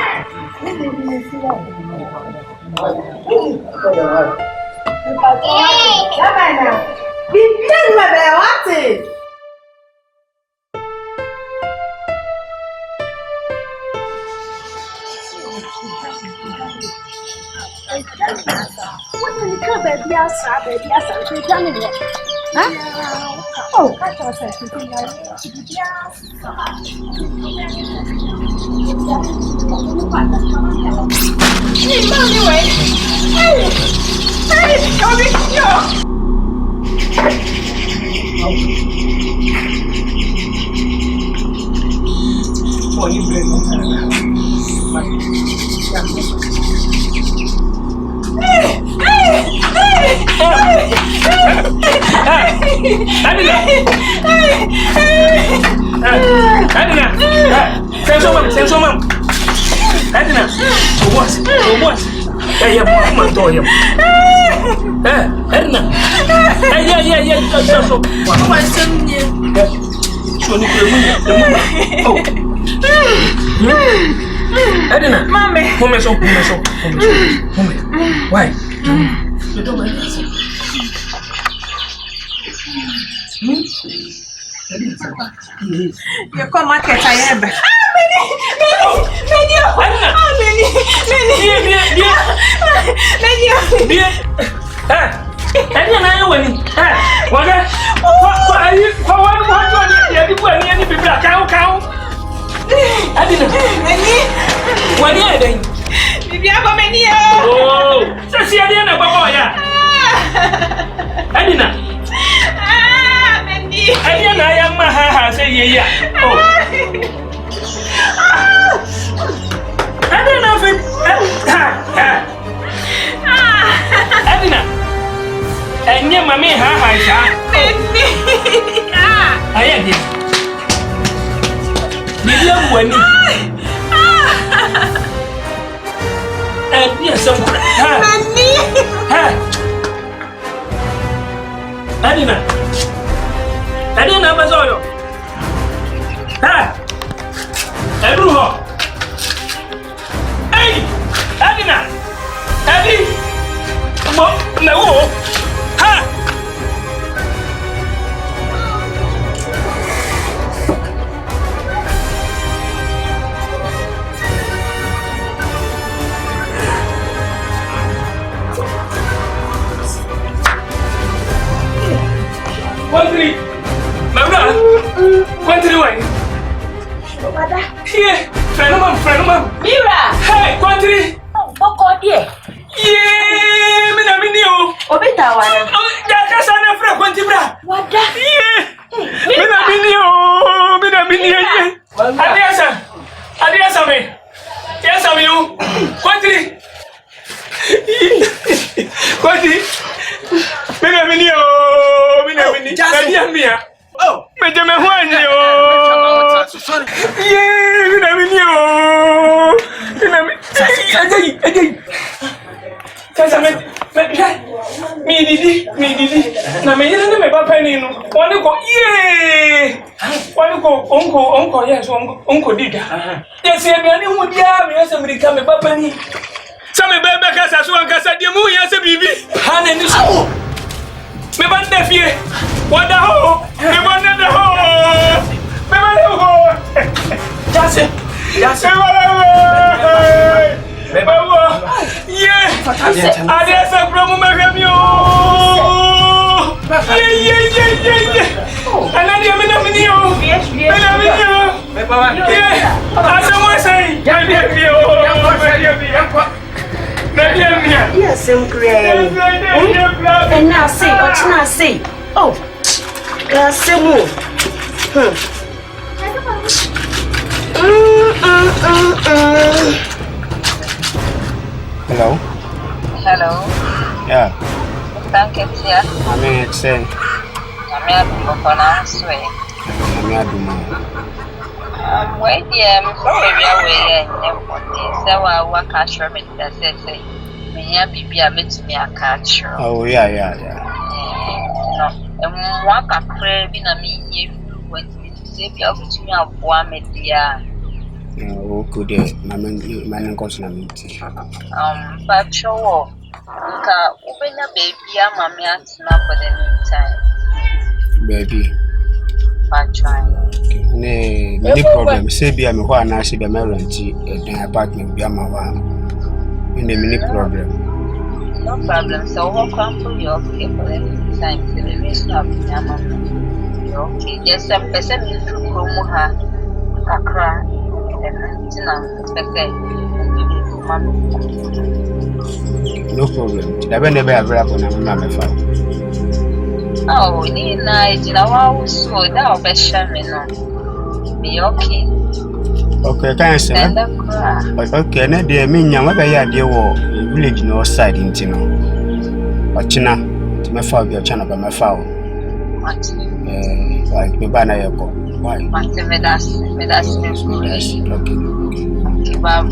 bibi ma be wate What will you come baby asa so tell me what? Huh? Oh, I thought I said something like Senso mam. Adina. What? Hey, mama toya. Adina. Hey, so. Mama semnie. So ni ko mu. Adina. Mame. Come so. Why? You don't like that. You come market I have. Adina bazoyo. Ebruho. Hey, Adina. Adi. No. Ha. Quantity. Quantity way. Here, friend of mom. Mira. Hey, quantity. Boko die. Yeah, me na minio. Obeta wana. Ya kasa na fra quantity bra. Wada. Yeah. Me na minio. Adiasa me. Yes, I'm you. Kwasi. Mina mini. Nadia. Oh, me jame hwani yo. Sorry. Yeah, mina mini. Again. Kasa me didi. Na me yele me papa ni no. Woni ko onko yes onko dida. Yes e me ani hu dia me yesa America me papa ni. Sa me bebe kasa so ankasa de mu yesa bibi. Ha na ni so. Me bande fie. Wada ho. Me bande ho. Jase. Yeah. Adiasa promo magamio. Yeah. Anadia menamio. Yeah. Asamo say. Nadia. Yes, I'm great. And now say, what now say? Oh. Semu. Hello. Yeah. Thank you, dear. I'm saying. Ameyaw for now, sweet. Wait, dear, before we are away, so I work at Sherman. That's it. Me and Bibi are meeting me a catch. Oh, yeah. Work a prayer in a mean when you say you have to me a warm dear. Oh, good. Man, constantly. But show open a baby, I'm a man for the meantime. Baby. But trying. No problem. Say, be a me one, I see the marriage in the apartment, be a man. In a mini problem. No problem. So, what come for you? Okay, for the meantime, the reason of Yama. Okay, yes, I'm person in Promoha, Accra. No problem. Never available on my phone. Oh, nice. You know, I was so that was sharing. Be okay. Okay, can I say? Okay, now they mean you have a idea what village no side in Tino. Or China to my father, your channel by my phone. Like me banner. Why? Okay. Bye.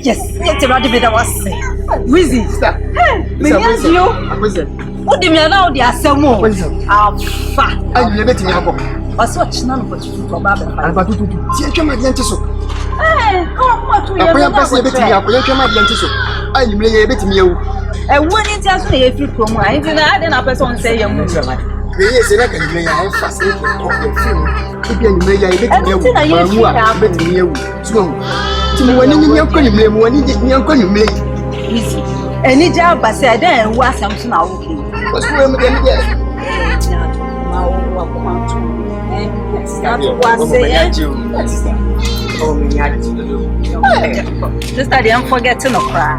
Yes, ready with the was say. Wizzy, sir. Me yes you. What do you allow the asemo? Fa. I never think about. What's what none of you for Baba? I'm about to do. See, my dentist. Hey, come on to your dentist. I may bet me. And when it has me if you come, I didn't add a person say you're moving. Yes, I can lay a fast. If you may bet me, so when you can blame when you get me uncle, you may. Any job, I said, then was something now. What's wrong with them? Just I didn't forget to no cry.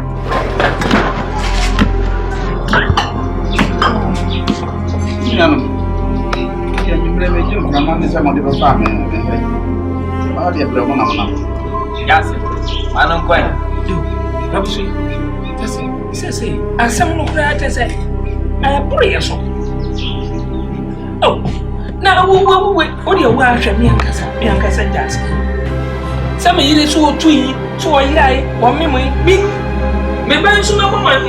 Can you blame me? I'm not some of the family. How do you blame one? Yes, I don't quite do. Say, and some look right as I pray so. Oh, now what do you want to me and Cassa does? Some of you so twee, so I lie, or me, me ban so no man,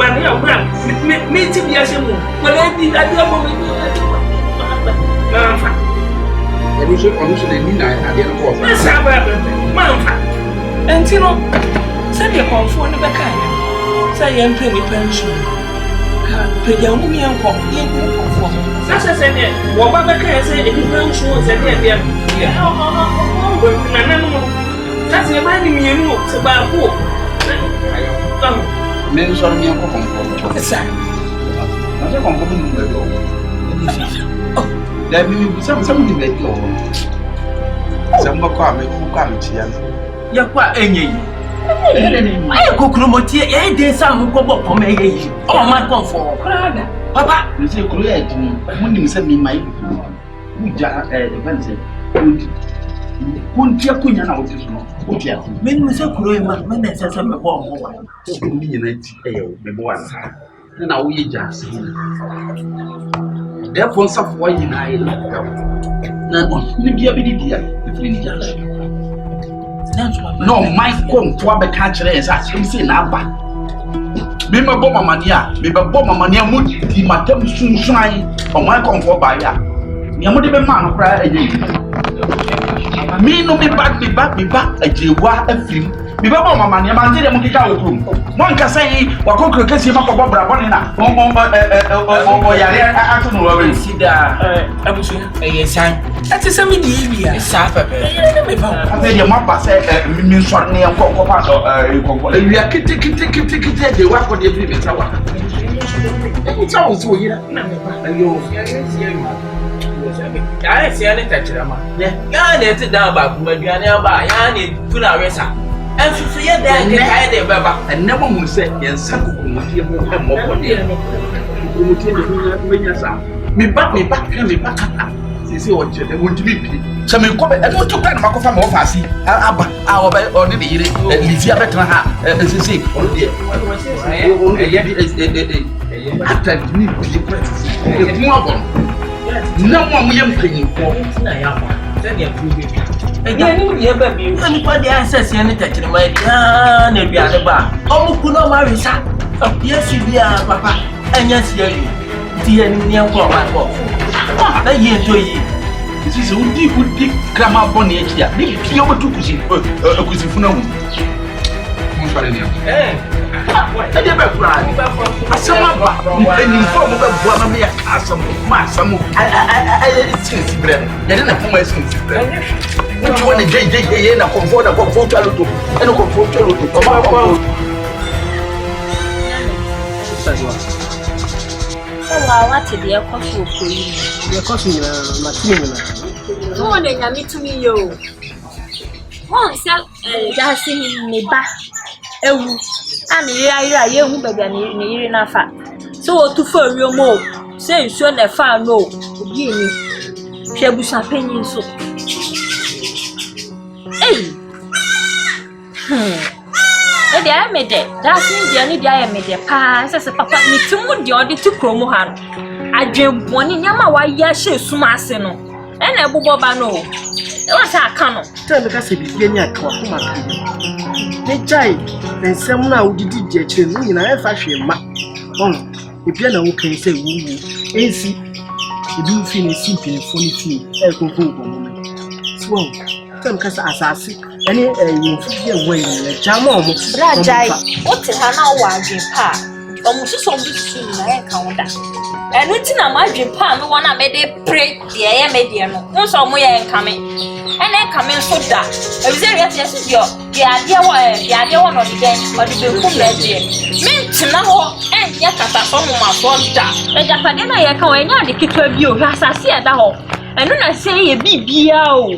me to be as a moon. Well, I did that. I was almost a midnight. I didn't go. Mamma, and you know, send your call for the back. Say, I'm pretty pension. Pay your money and walk in. That's I said, what Baba can say, if you don't show us that they're that's reminding me about who. Men saw me uncle. There may be something that you some come who come to you. You're quite any. I cook no more tea, 8 days. Some go up for me. Oh, my comfort. Papa, you say, create me. When you send me my kuntia kunya na wote so wotia men me se kuro ma men se me bo mo wa ni nyina ti me bo wa na wo ye jase therefore safo yi na ai na ni bia bi dia ifri ni jase no my come to abeka kire esa say na aba me mabo mamania me babo mamania mu di matam sunsuan o my come for ba ya me amode be ma no kra eje me no me ba ajewa afrim me babo mamania ma ndire mu kika okrum mo nka sai wa kokro kesi ma ko bobra boni na o yare ato no wa sida abusu san ati se me di bia sa pepe me ba ate de ma ba se mi nsor ne ko pa so ko ewia kiti de wa ko de bi me trawa e trawa so yira na me ba ayo ya se ya ne tachirama ya ne ti da ba kuma duane ba ya ne tuna wesa enfufu ye da ke kai de baba enne mo mu se yensa kokumati mo mo ko de kokumati de mo nya sa me ba kata sisi o jede mo ntibi bi se me ko be eno to plan makofa mo fa si aba a wo be o de yire livia betra ha sisi o de ata ni bi practice e mo abon na mo yem panyin ko na ya ba se ne prove again ni ye ba bi ani pa de access ye ne tachire ma ya na biane ba o mu ku no ma risa yes bia papa anya si ye ti ye ni enko ma ko na ye to yi this is udi grama boni e kia ni ki o tu kusi funa wu mo pare ni ade be kura ni ba fo asama ba eni fo mo be bua ma me ya asamo ai sinsi bre ya de na fo ma sinsi bre nti woni je na comfort aluto eno comfort aluto ko ba ko Owa wati de ekoso okoyi de ekoso ni matini na no ne nyame tumi yo won se jasi ni ba ewu ani ira ye hu baba ni yire na fa so o tu fa wi mo se nsuo na fa no obi ni hwe busa panyin so dia me de jasi dia ni dia me de pa se papa ni timu dia odi tu kromo ha no adwenboni nyama wa ya hye suma ase no ena ebubo ba no e wa sa aka no tell me ka se bibia ni aka ko ma ka ne jai ensem na udidi di akire no nyina e fa hwe ma on bibia na wo kan se wu ensi ebi fi ni simple phone fi e ko ko mo so tell me ka sa asase ani you fit wey na jamo mo brajai o te ha na wo adwen pa o mu so bi su na e ka woda enu ti na ma adwen pa me wona me de pray de ye me de no nso mo ye nka me ene nka me so da e bi se ria ti so dio de ade wo no de den o de be kum na de me ntina ho ya kata so mo ma so da e ja pade na ye ka wo nya de kitwa bi o asase e da ho enu na se ye bibia o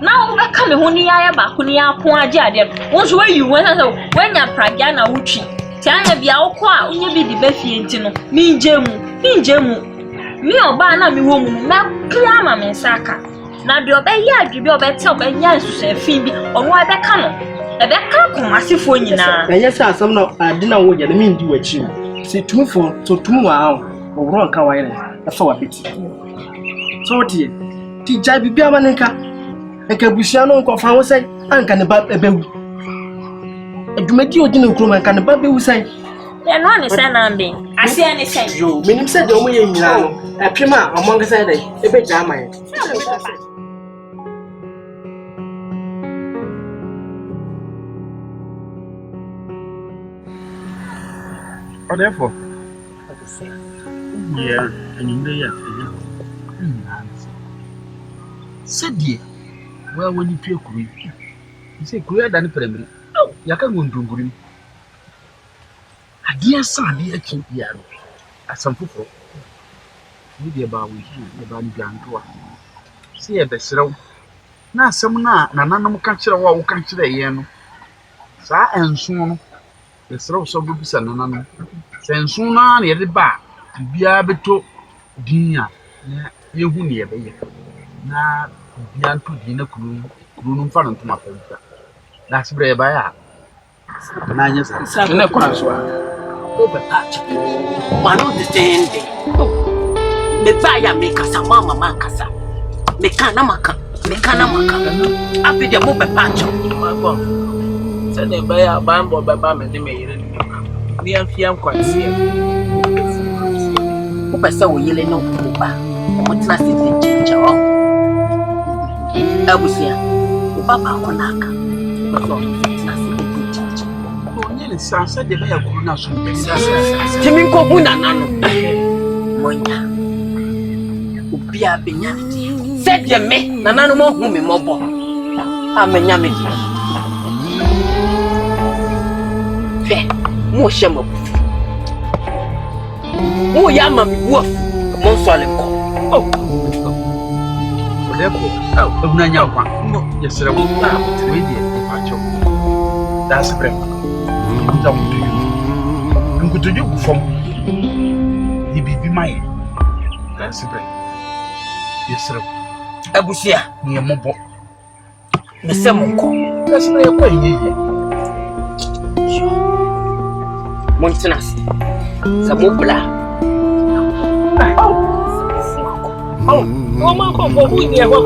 now we come ho ni ya ba ko ni akon age ade won so we yu won say wenya pragya na wutwi ti anya bia wo ko a onye bi di ba fie nti no mi njemu mi oba na mi wo mu na kra ma me saka na de oba ya adwi bi oba te oba nya nsusu fi bi ono ebe ka no ebe ka ko masifo nyina na yes asam na ade na wo je na mi ndi wachi si tumfo to tumu wa wo ro nka wa ire afa wa beti so die ti jabi bia manenka ekabusia no nko fa wo sai anka ne ba ebewu edumadi odine okro anka ne ba bewu sai e no ne sai na mbe ase ne sai yo menim se de o mo ye nyina no apema amonga sai dai ebe jama ye therefore yeah anyway yeah said well when you pay kuri you say kuri ada ni premri ya ka ngundunguri adia sa adia chi ya ro asamfufo ni de ba wi ni ba ni gantoa se e besrew na asem na nananum ka kire wo ka kire ye no sa enso no besrew so bu bisa nananum se enso na na ye de ba bia beto dinya na yehu ne ye be ye na biantu di na kunu Kurunum fa no ntoma pempa. Na sibre ba ya. Na anya sa. Ne kwa so a. O be patch. Manu de tende. Me ba ya me kasa mama man kasa. Me kana maka. Afi de mo be patch. Mama. Say dem ba ya ba mbo ba ba me de me yire ni. Ni afiam kwansie. O pese wo yele no ko ba. Mo tena se de chincha o. Abusia. O baba ko naka. So, tena se de chincha. Onye sansa de ba ya kuru na so pesa. Timi ko bu na nanu. Monya. Obia benya. Se de me na nanu mo hu me mobo. Amenya me. Fe, mo shemo. Mo ya mami wo. Mo so le ko. Oh. Odeko. Ebuna nya kwa. No, yesere wo. We die pacho. That's brem. Nkutuju gufom. Bibi mai. That's brem. Yesere. Abusia, ni mobo. Me se mo ko. That's brem kwa yiye. Montenas. Sa mo bla. Oh, mama ko ko hu ni e ko.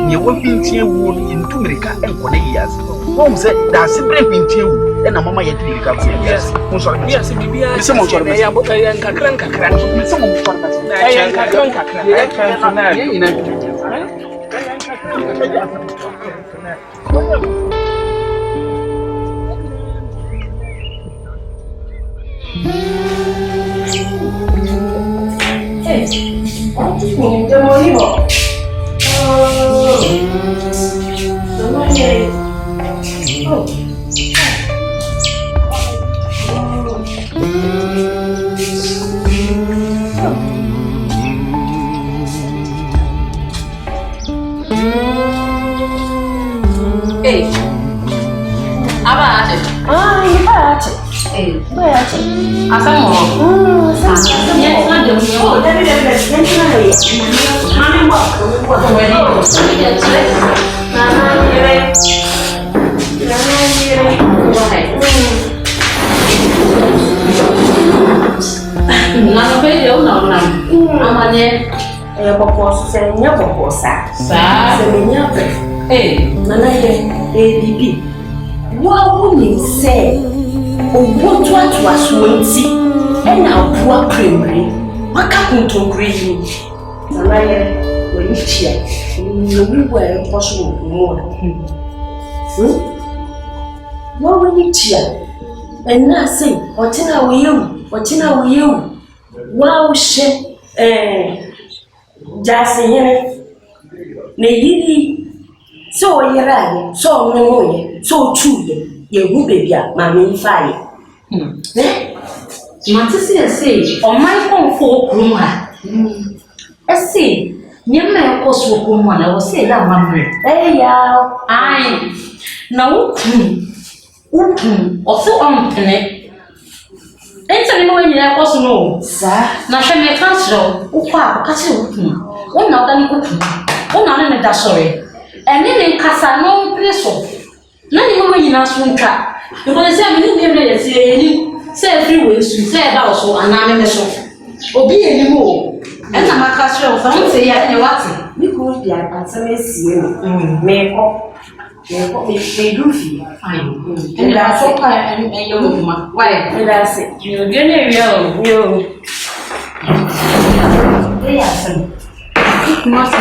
Ni wo pintie wu ni ntumirika enko na yiyas. Wo se da sibre pintie wu e na mama ye tumirika ko. Yes. Mo so Yes, bibia. Mi se mo so ya bo ya nkakran. Mi se mo so Ya nkakran. Ye ina. And now say, what in you? Wow, she, just here. Maybe so you're right, so no, so true, you will be mammy fire. Matisse say, on my phone for room. I say, you may of course walk woman, I will say that, mammy. Hey, yeah, I know. Or so on it. Ain't anyone you also know, sir. Now, shall I cancel? Upa, Castle. One not any cooking. One not in the sorry. And then in Casa no place. None of you ask one trap. Because I said, you say every way, you say about so, and I'm in the shop. Or be any more. And I'm a castle, some say, I know what you could be at some make up. They do feel fine. And that's so and you, why? That's it. You're gonna you. They are some. It must be.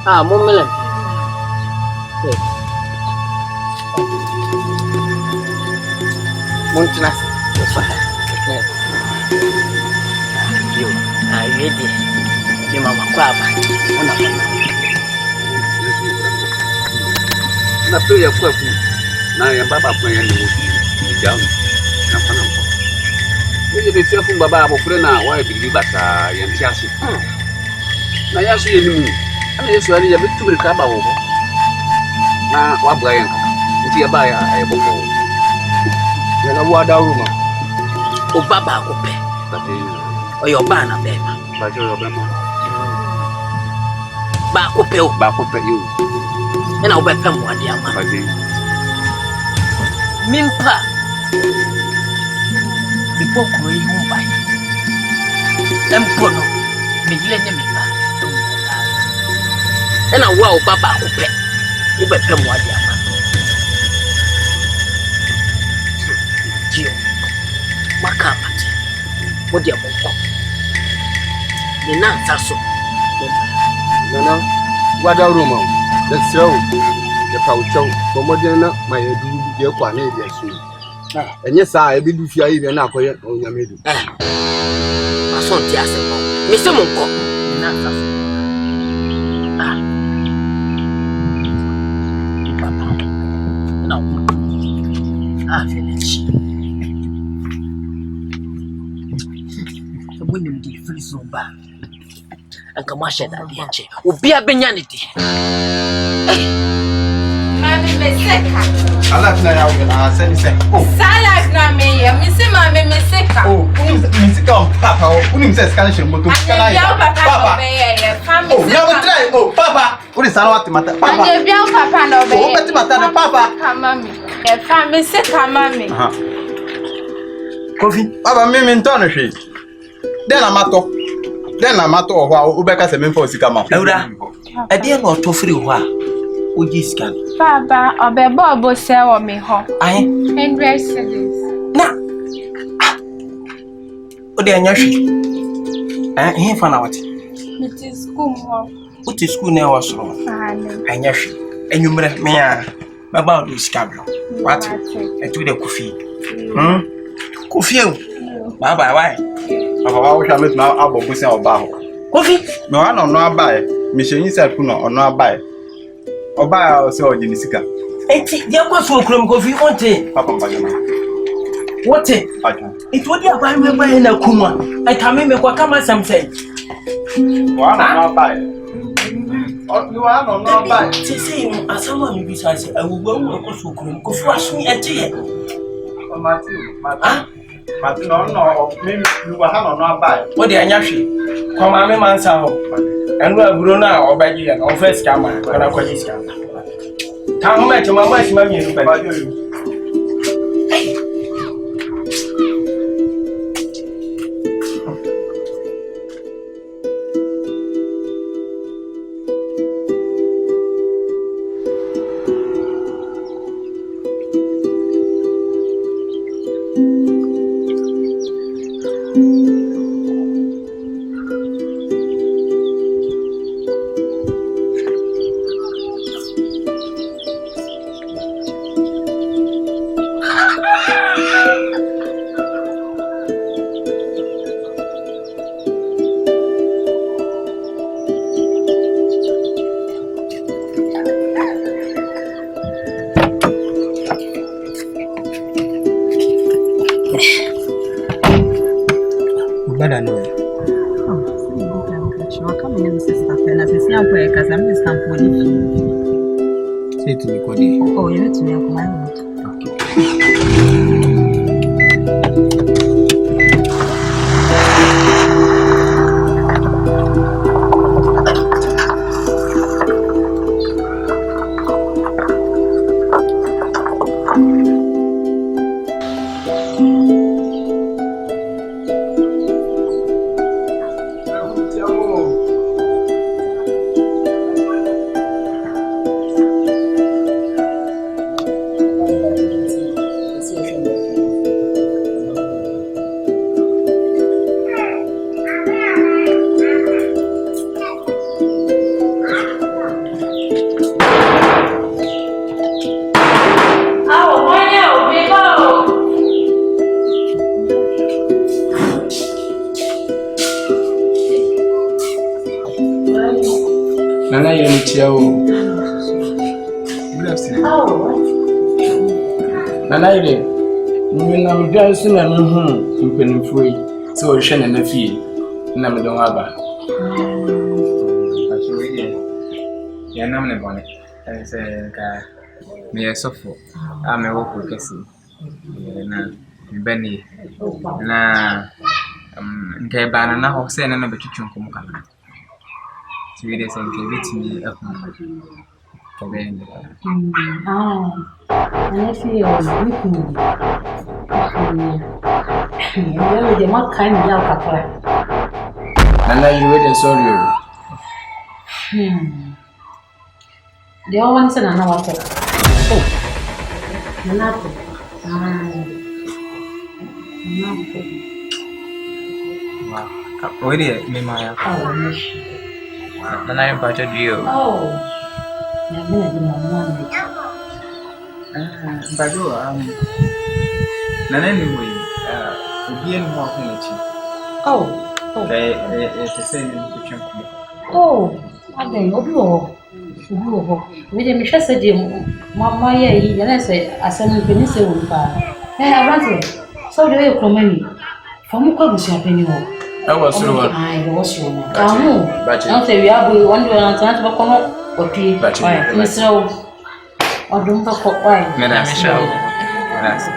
Ah, moment. Montanas. Yo, I ready. Your mama kwaba. Na pray ya kwa na ya baba kwa ya ni down na pana ko ni be fia fun baba abo fure na wa bi basa ya ntiase na ya so ye ni mu ana yesu ani ya bitu bi ka ba wo na wa bua ya nti ya ba ya ai bo ko ya na wa da ruma o baba ko pe o yo ba na be ba jo yo be ma ba ko pe yo ena obe pem wade ama mimpa bipo kuro yi hu bai empo no mejile ne mimpa ena wa o baba ko pe obe pem wade ama jio makamate wode abonko ni nansa so no wada ruma let's go the paucho bomodena my edu ye kwa na e so enye sa e bi du fia yi na akoye onyamedu aso ti ase mo mi se mo nko na sa na finish so when you dey feel so bad anka ma sheda de enche obi abenya ne di Mami meseka. Salad na ya wena send say. Oh. Salad na me ya. Mi se mami meseka. Oh, mi se ka papa. Uni mi se skala she moto. Skala ya. Papa. Oh, na mo try. Oh, papa. Uni sana wati mata. Papa. Ande bia papa na obe. Oh, beti mata na papa. Mami. E fa mi se ka mami. Aha. Kofi. Baba mi ntono hwe. Den na mato ho a obeka se me fa osika ma. Ewura. Ade na otofiri ho a. Oji scan. Baba, obebo bo se wo mi ho. Aye. 100 cedis. Na. Ode anyahwe. He fa na wati. It is school ho. Uti school na wa soro. Anyahwe. Enyumre me a. Baba o scablo. What? Etu de kofi. Kofi o. Baba why? Baba wa hwa me tuma abobo se oba ho. Kofi. Me wa no abae. Me hyenyi se ku no ono abae. Oba o se oji ni sika. Enti dia kwa so krom Kofi onte. Papa mbajama. Wote? Aja. It wodi aban me ba na kuma. I kame me kwa kama something. Wa no abae. You are no abae. Say asama mi bisa se awuwa mu ko so krom Kofi aso ete ye. Mati no me you wa no abae. Wodi anyahwe. Kwa ma me mansa ho. Enu aguro na obaji ya no first kama kana kwa jisi kama. Tamu me chama ma shima mi rupa. Bada no. Say to me, Cody. Oh, you need to make my show. Good afternoon. Nanaide, when I'm dressing and you can free, so I shan't and a fee. Never don't have a. Yeah, no, I'm not. I say, me a sofa. I'm a walk with Cassie. Benny. Na, nke bana na ho se na na betwetwe nkomo kana. So we dey say nke betimi akuma. Kabende. Nafiya wiku. Yeye je makani ya kakra. Nana you wait sorry. The one say na wako. Oh. Nanato. Nanato. Wow. Wait there, me Maya. Nana I'm part of you. Oh. Na mimi ndi mama. Bado Nana anyway, obi en ho akona chi. Oh. To say ni between nkomo. Oh. Aden obi wo. We dey me say dey mama ye yi na say asem peni say wo pa. Abante. So dey e komani. Famu kwa busu apeni wo. I was so one. I was so one. Don't say we are one day on chance ba kono opi. Why? Mr. Odum ba ko why? Madam Michelle. Gracias.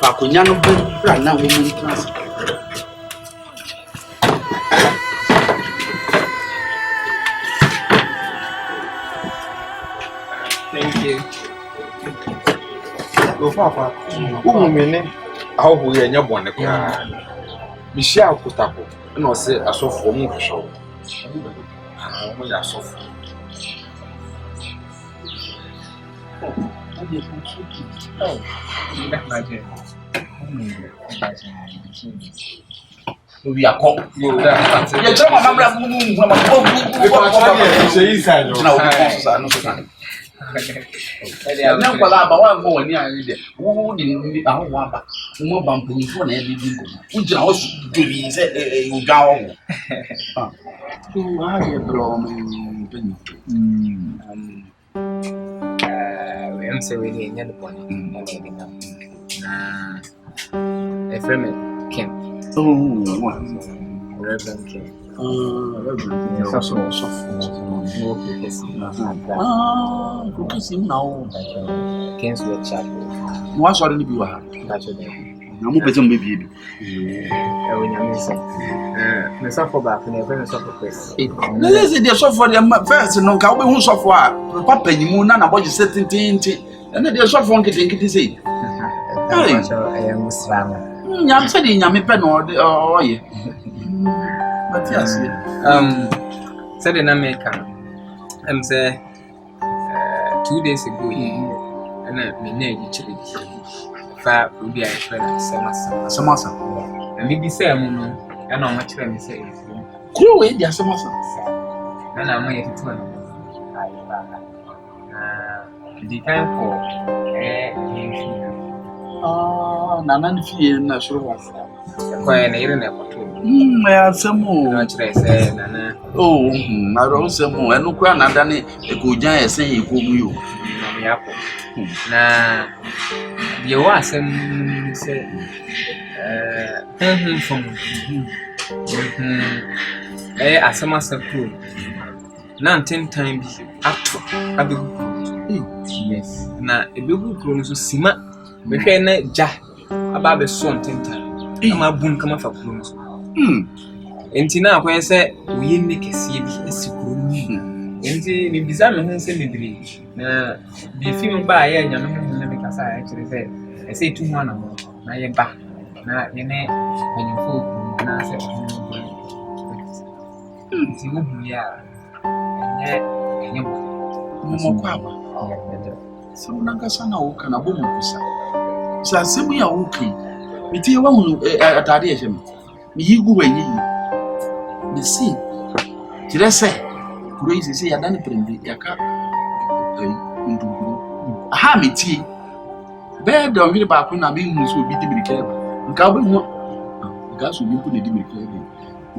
Pakunya no bra na wo mun class. Thank you. Wofa. Wo mene aho ye nya bone kwa. Mishia akutako. Na o se asofo mu hwehwo. Mo ya asofo. We are called. You tell my mother, I'm saying we need Ibrahim King. Reverend King. King's Word Chapel. What's all the people have? I'm better baby. Let's suffer back and everyone suffer first. Let's say they suffer them first, no can we who suffer. Papa, you know, about you certain thing, and then they suffer on getting it. Say, I am Muslim. I'm saying, I'm a pen or ye. But yes, said in America, I'm say 2 days ago, and I name chili. Far would be a friend of Samasa. And maybe say, I know much when you say it. You wait, yes, Samasa. And I'm going to tell the time for Nafiya na sure. Quite an ear in a bottle. I have some more. Much I say, Nana. Oh, I don't say more. And look, I'm done it. A good giant say he called you. Now, you are some say, from as a master crew. 19 times up to a big yes. Now, a big crew so sima, make a ja about the son 10 times. I'm a boon come for crews. And Tina, when I say we make a sea, Enti ni bisa me ho se bebre na bi film ba ya nya me ho na me kasa ya kire se e se tu ho na mo na ye ba na ye ne anyfo na se ti wo hu ya enye mo kwa ba so na kasa na wo kana bo mo kusa sa semu ya wo kai miti wa hu atade ye hye mi yigu wa yi mi si kire se kuro yi se ya dan prembi ya ka nduguru aha miti be da wi ba ko na mi hu so bi di mirike ba nka bo hu nka so bi ku ne di mirike ba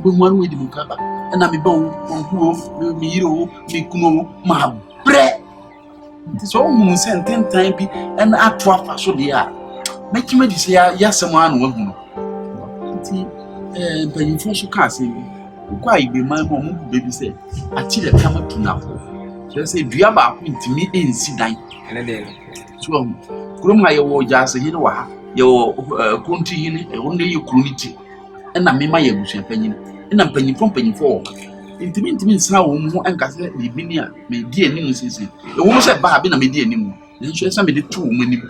bo hu anu di mirike ba na mi ba hu mi yiro mi kuno ma bre so hu sententan bi na ato afa so de a mekima di se ya semu anu wa hu no nti mpanyinfo so ka se kwa igbe man mo mu bebi se ati le kama tunafo so se dua ba ko ntimi ensi dan ene de so kurom ha ye wo jase hine wa ha ye wo konti hine e wonde ye kuniti na mema ye busu panyin na mpanyinfo ntimi nsa wo mu anka se bibi ni a me di anim sisi e wo se ba bi na me di anim nso esa me de tu mu anim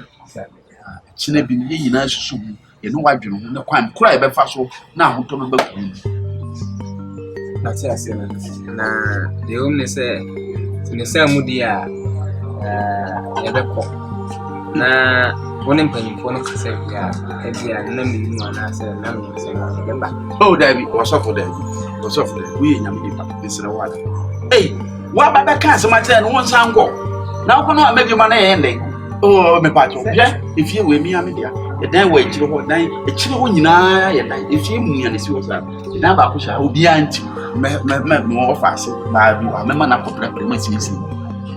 chine bi ni yina susu ye no wadweno na kwan kura e be fa so na ahoto no ba ku That's it. Na the only say mudia na wonim panyimfo no kase ya ebia na me nu ana say na me say na ba oh David what's up for that we nyam di pa bisira wa wa ba be kan sama tell no won sango na ko no amebi ma na ye ndai oh me pa cho je if you we mi amedia e dan wa echire ho dan echire ho nyina ye dan if you mu ya ne si wo sa dan ba ko sha obi anti me Wofa ase ba bi wa me ma na popra prema sisi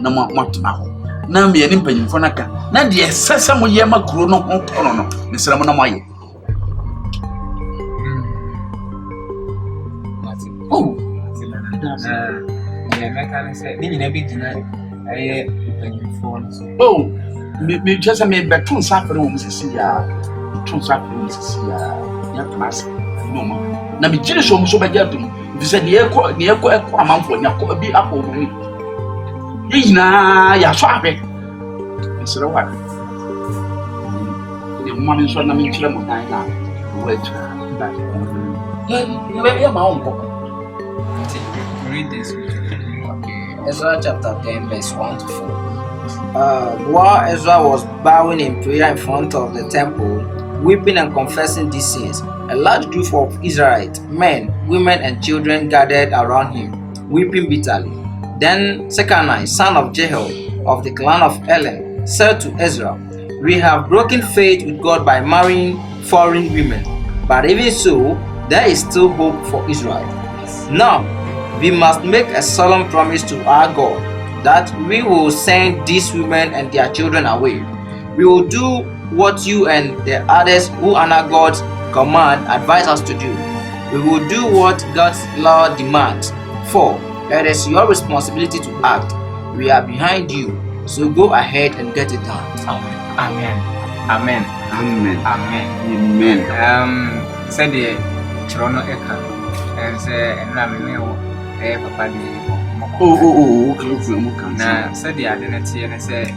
na mo tuna ho na me ni mpanyimfo na ka na de sesa mo ye makuro no ho no mesra mo na mo aye oh ya me kan se ni nyina bi dina aye mpanyimfo no oh me just me betun safere wo sisi ya tun safere wo sisi ya class no mo na me jire so mo so ba jadum Visa ni eko amanfo nya ko bi akọ mu yina ya so abe esere wa ni mama so na mi kire mo dan na wo etra ya ma on ko read this. Okay, Ezra chapter 10 verse 1 to 4. While Ezra was bowing in prayer in front of the temple, weeping and confessing these sins, a large group of Israelites, men, women, and children gathered around him, weeping bitterly. Then Shechaniah, son of Jehiel, of the clan of Elam, said to Ezra, "We have broken faith with God by marrying foreign women, but even so, there is still hope for Israel. Now, we must make a solemn promise to our God that we will send these women and their children away. We will do what you and the others who honor God's command advise us to do. We will do what God's law demands. For it is your responsibility to act. We are behind you, so go ahead and get it done." Amen. Amen. Amen. Amen. Amen. Said the Chrono Eka and say and Rameo Papa di okay. Na said the identity and say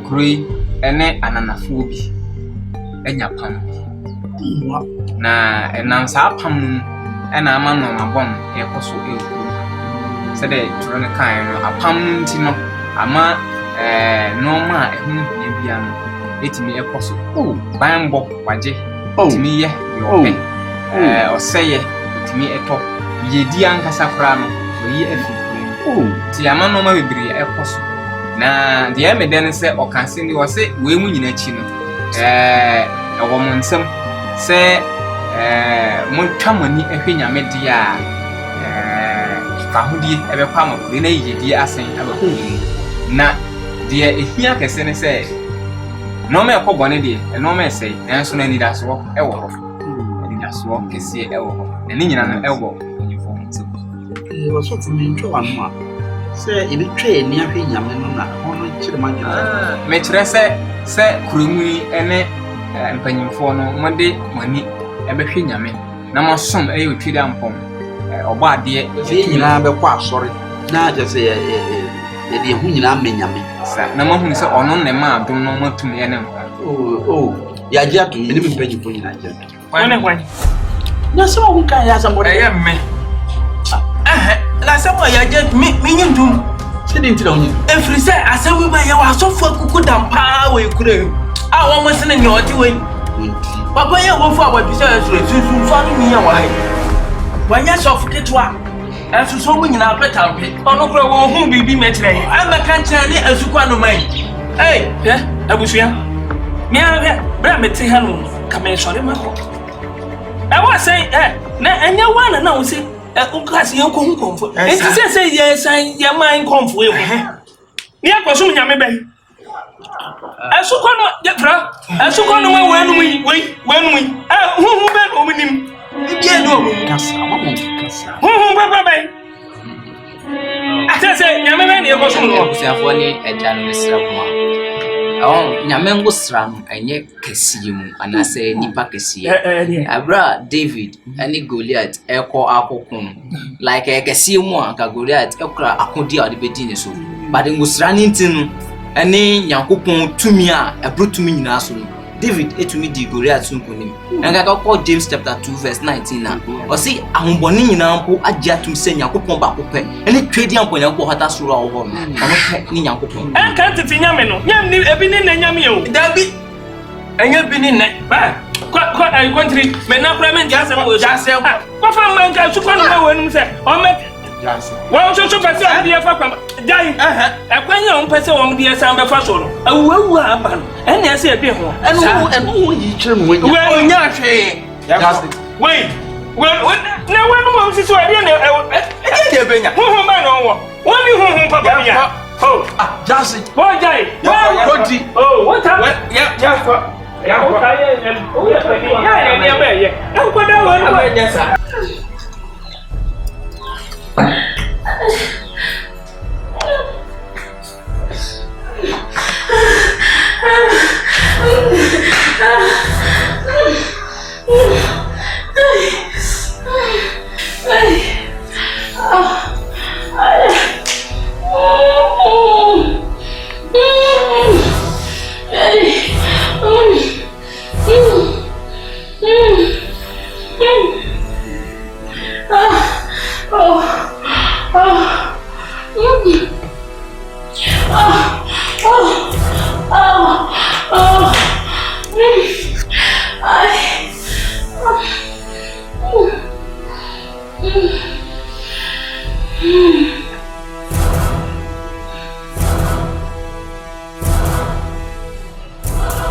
Krui ene ananafuo bi enya pam na enam sa pam ena ama no mabom ekoso eku said the Chrono kan no apam ti no ama no ma ehunu bia no etimi ekoso bambo waje etimi ye yo oseye etimi eto yedi ankasa kra no oyi afi ti ama no ma bebiri ekoso na de me den se okanse ni wo se we mu nyina chi no ewo mo nsem se mo twamani ahwenya me dia fa hodi ebe kwa mo de na yedi asen abaku na de ehia kese ne se no me ekobone de no me sei enso na ni da so ewo ho ni da so kese ewo ho na ni nyina no ewo nyifo nsem wo so tumi ntwa no se ibi twa ni ahwenya me no na hono chire manjira me chire se kurumu ene mpanyimfo no mode mani ebehwe nyame na masom eyo twida mpom oba ade e nyina be kwa asori Na just say the hunyina menyame. Sa na ma hu ni se ono ne ma adom no matumi ene. Oh, ya jatu me ni mpeji po nyina jatu. Wane kwan. Na so hu kan ya sambo. Eh me. La samo ya jatu me nyindum. Se di ntira onyi. Every say asawi ba ya wa so fu akuku dampa we kure. A wo mo se ne nye odi we. Papa ya wo fu ababisa ya su fa ni ya wa. Wanya sofuketwa. Asu so mu nyina petampe. Ono kura wo hu bibi metre. Ama kan chane asukwa no man. Eh, abusuya. Me ave, bra meti ha no. Ka me sore mako. I was say na anya wana na wo se unkasi yanko hu konfo. Enti say yes ya man konfo e ho. Ni akwaso nyame ben. Asukwa no ya bra. Asukwa no wanu mu hu ben o minim. Ibi no kasa, kasa. Baba bay. Atese nyame ben e ko so no. Abusuafo ni eja no mesra mo. Nyame ngo sra no enye kesiye mu anase nipa kesiye. Abra David ani Goliath eko akokun. Like kesiye mu anka Goliath ekura akodi a de bedi ne so. But ngo sra ni ntinu ani Nyankopon tumi a ebrotumi nyina so. David etumi di Goliath sunkonim. Enga ka James chapter 2 verse 19 na. O si ahomboni nyina mpo agya tum se Nyankopon ba kopɛ. Ene twedi ampo Nyankopon hata soro a wo ho no. Ono pɛ ni Nyankopon. Enka tete nyame no. Nyam ni ebi ni na nyame o. Dabi. Enya bi ni na. Ba. Ko ai country me na parliament ya asem o ja se. Ko fa man ka su ko no ma wonum se. O me Jase. Wa so pese o di fa kwam. Jai. Akwanya on pese o di esa be fa so no. Awu aba no. Ene ese ebi ho. Enu yi kire mu wenya. We onya hwe. Jase. Wait. Na wanu mo si so ari na e de benya. Hu ba no wo. Woni hu papa ya. Oh, Jase. Boy Jai. Kodi. Oh, what happened? Yeah, for. Ya o ka ye o ye pe ni. Ya be ye. E ko da wo no nya sa.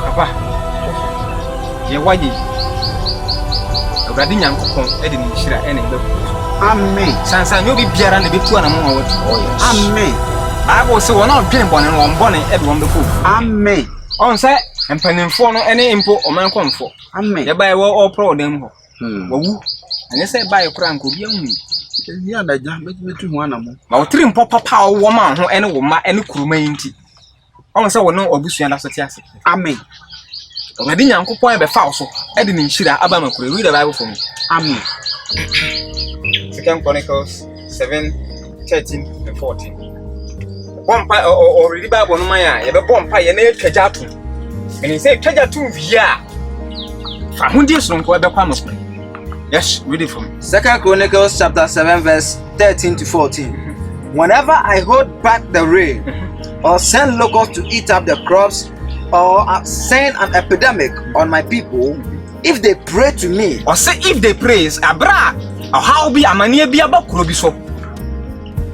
Papa, ye waji. Obradi Nyankopon e de ni hira e na be ko. Amen. Sansan yo bi biara na be tu ana mo watu. Amen. Bible say wona odwen bone no ombone e be won be ko. Amen. On say empanimfo no ene impo omankonfo. Amen. Ye bai wo pro dem ho. Wawu. Ane say bai kura nko bia hu. Ya da ja metu hu ana mo. Ma wotiri mpo papa wo ma ho ene wo ma ene kuruma yinti. On say wono obusua da so ti ase. Amen. Obradi Nyankopon e be fa so e de ni hira aba makure. Read the Bible for me. Amen. 2 Chronicles 7:13 and 14. Bompa or read Bible no ya ye be bompa ye na twaja to. And say twaja to via. Fa hundi so nko e be kwa makure. Yes, read it for me. 2 Chronicles chapter 7 verse 13 to 14. Whenever I hold back the rain or send locusts to eat up the crops or send an epidemic on my people, if they pray to me, or say if they praise abra or how be amania be abakuro bi so.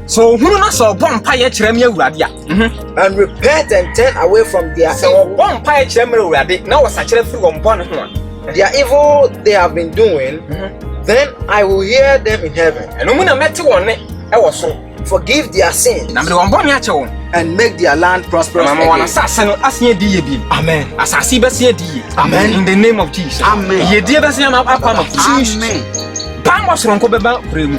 So who na so bompa ye kire me awurade a. And repent and turn away from their so bompa ye kire me awurade na wasa kire firi won bon ho a. Their evil they have been doing, then I will hear them in heaven. And no na meti won e wo so. Forgive their sins and make their land prosperous again. Amen. Amen. In the name of Jesus. Amen. Amen. Bangos ronko beba premu.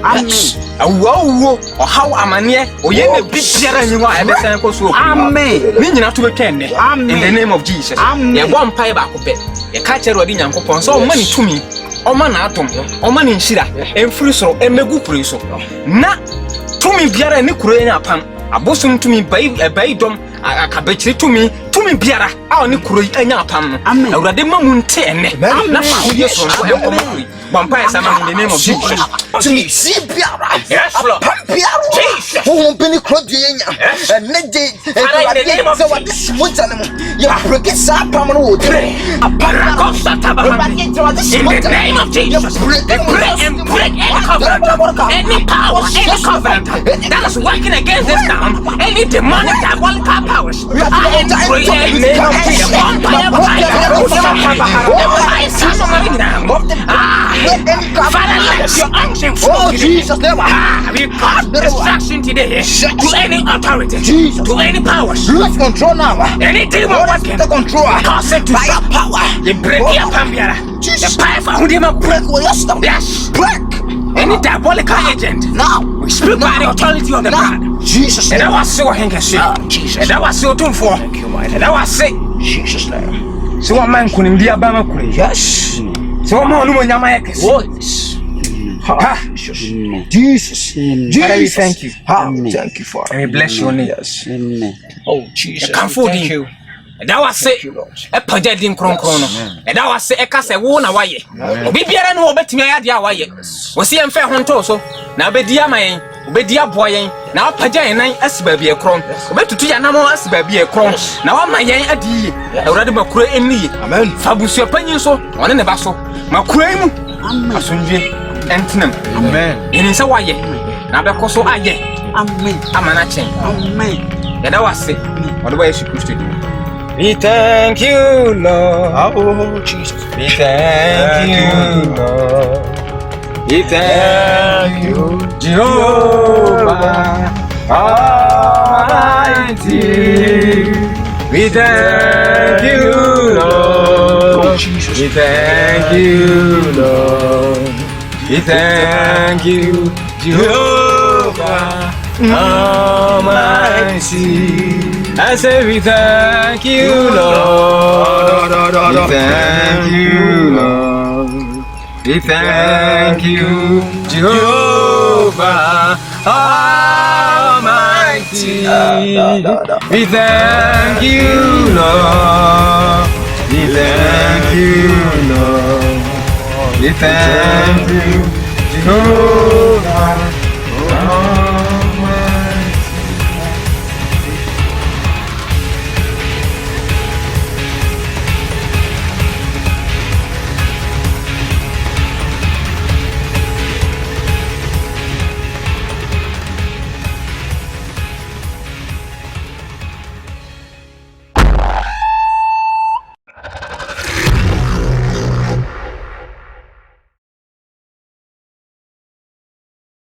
Awo o how amane o ye na bibiara nyiwa e be san ko so. Amen. Ni nyina to be twenne. In the name of Jesus. Ye bo mpa ba ko be. Ye ka kere odi Nyankopon so o mani tumi. O ma na atom. O ma ni nhira. Emfiri so emegu pure so. Na tumi biara ne kuro nya apam abosom tumi bai dom akabechiri tumi biara a ne kuro nya apam no awurade ma mu nte ene na fa ho yeso no enkomori vampire sama in the name of Jesus see biara yes Lord Jesus who been crowd nya neje so what this monta no ya break it up pam no in the name of Jesus break any power any covenant that is working against this town any demonic diabolical powers I pray in the name of Jesus Father, let your unction flow. Jesus, never. We cause destruction today to any authority, to any powers. Lose control now. Any demon working the control. Cause it to stop power. You break your pambiara. The power who did break. Yes, break. Any diabolical agent. Now we speak by the authority of the blood. Jesus. And I was so hanging. Jesus. And I was so tuned for. And I was sick. Jesus name. So a man couldn't be a bama. Yes. So I'm on Yamayakis. Jesus. Father, we thank you. Thank you for. And we bless your name. Yes. Oh Jesus. Thank you. And that was it. A pajadim chrono. And that was a cassa won away. Be better no bet me idea why. Was he unfair hontoso? Now be dear my. Obedia boyen na apaja enan asiba bi ekron obetutu ya namo asiba bi ekron na wa mayen adi awurade makura eni amen fabusu panyin so one ne ba so makura mu asundwe entinem amen eni se waye na be koso aye amen amana chen amen yada wase wode ba Yesu Kristo di we thank you Lord oh Jesus we thank you Lord we thank you, Jehovah Almighty. We thank you, Lord. We thank you, Lord. We thank you, Jehovah Almighty. I say we thank you, Lord. We thank you, Lord. We thank you, Jehovah Almighty. We thank you, Lord. We thank you, Lord. We thank you, Jehovah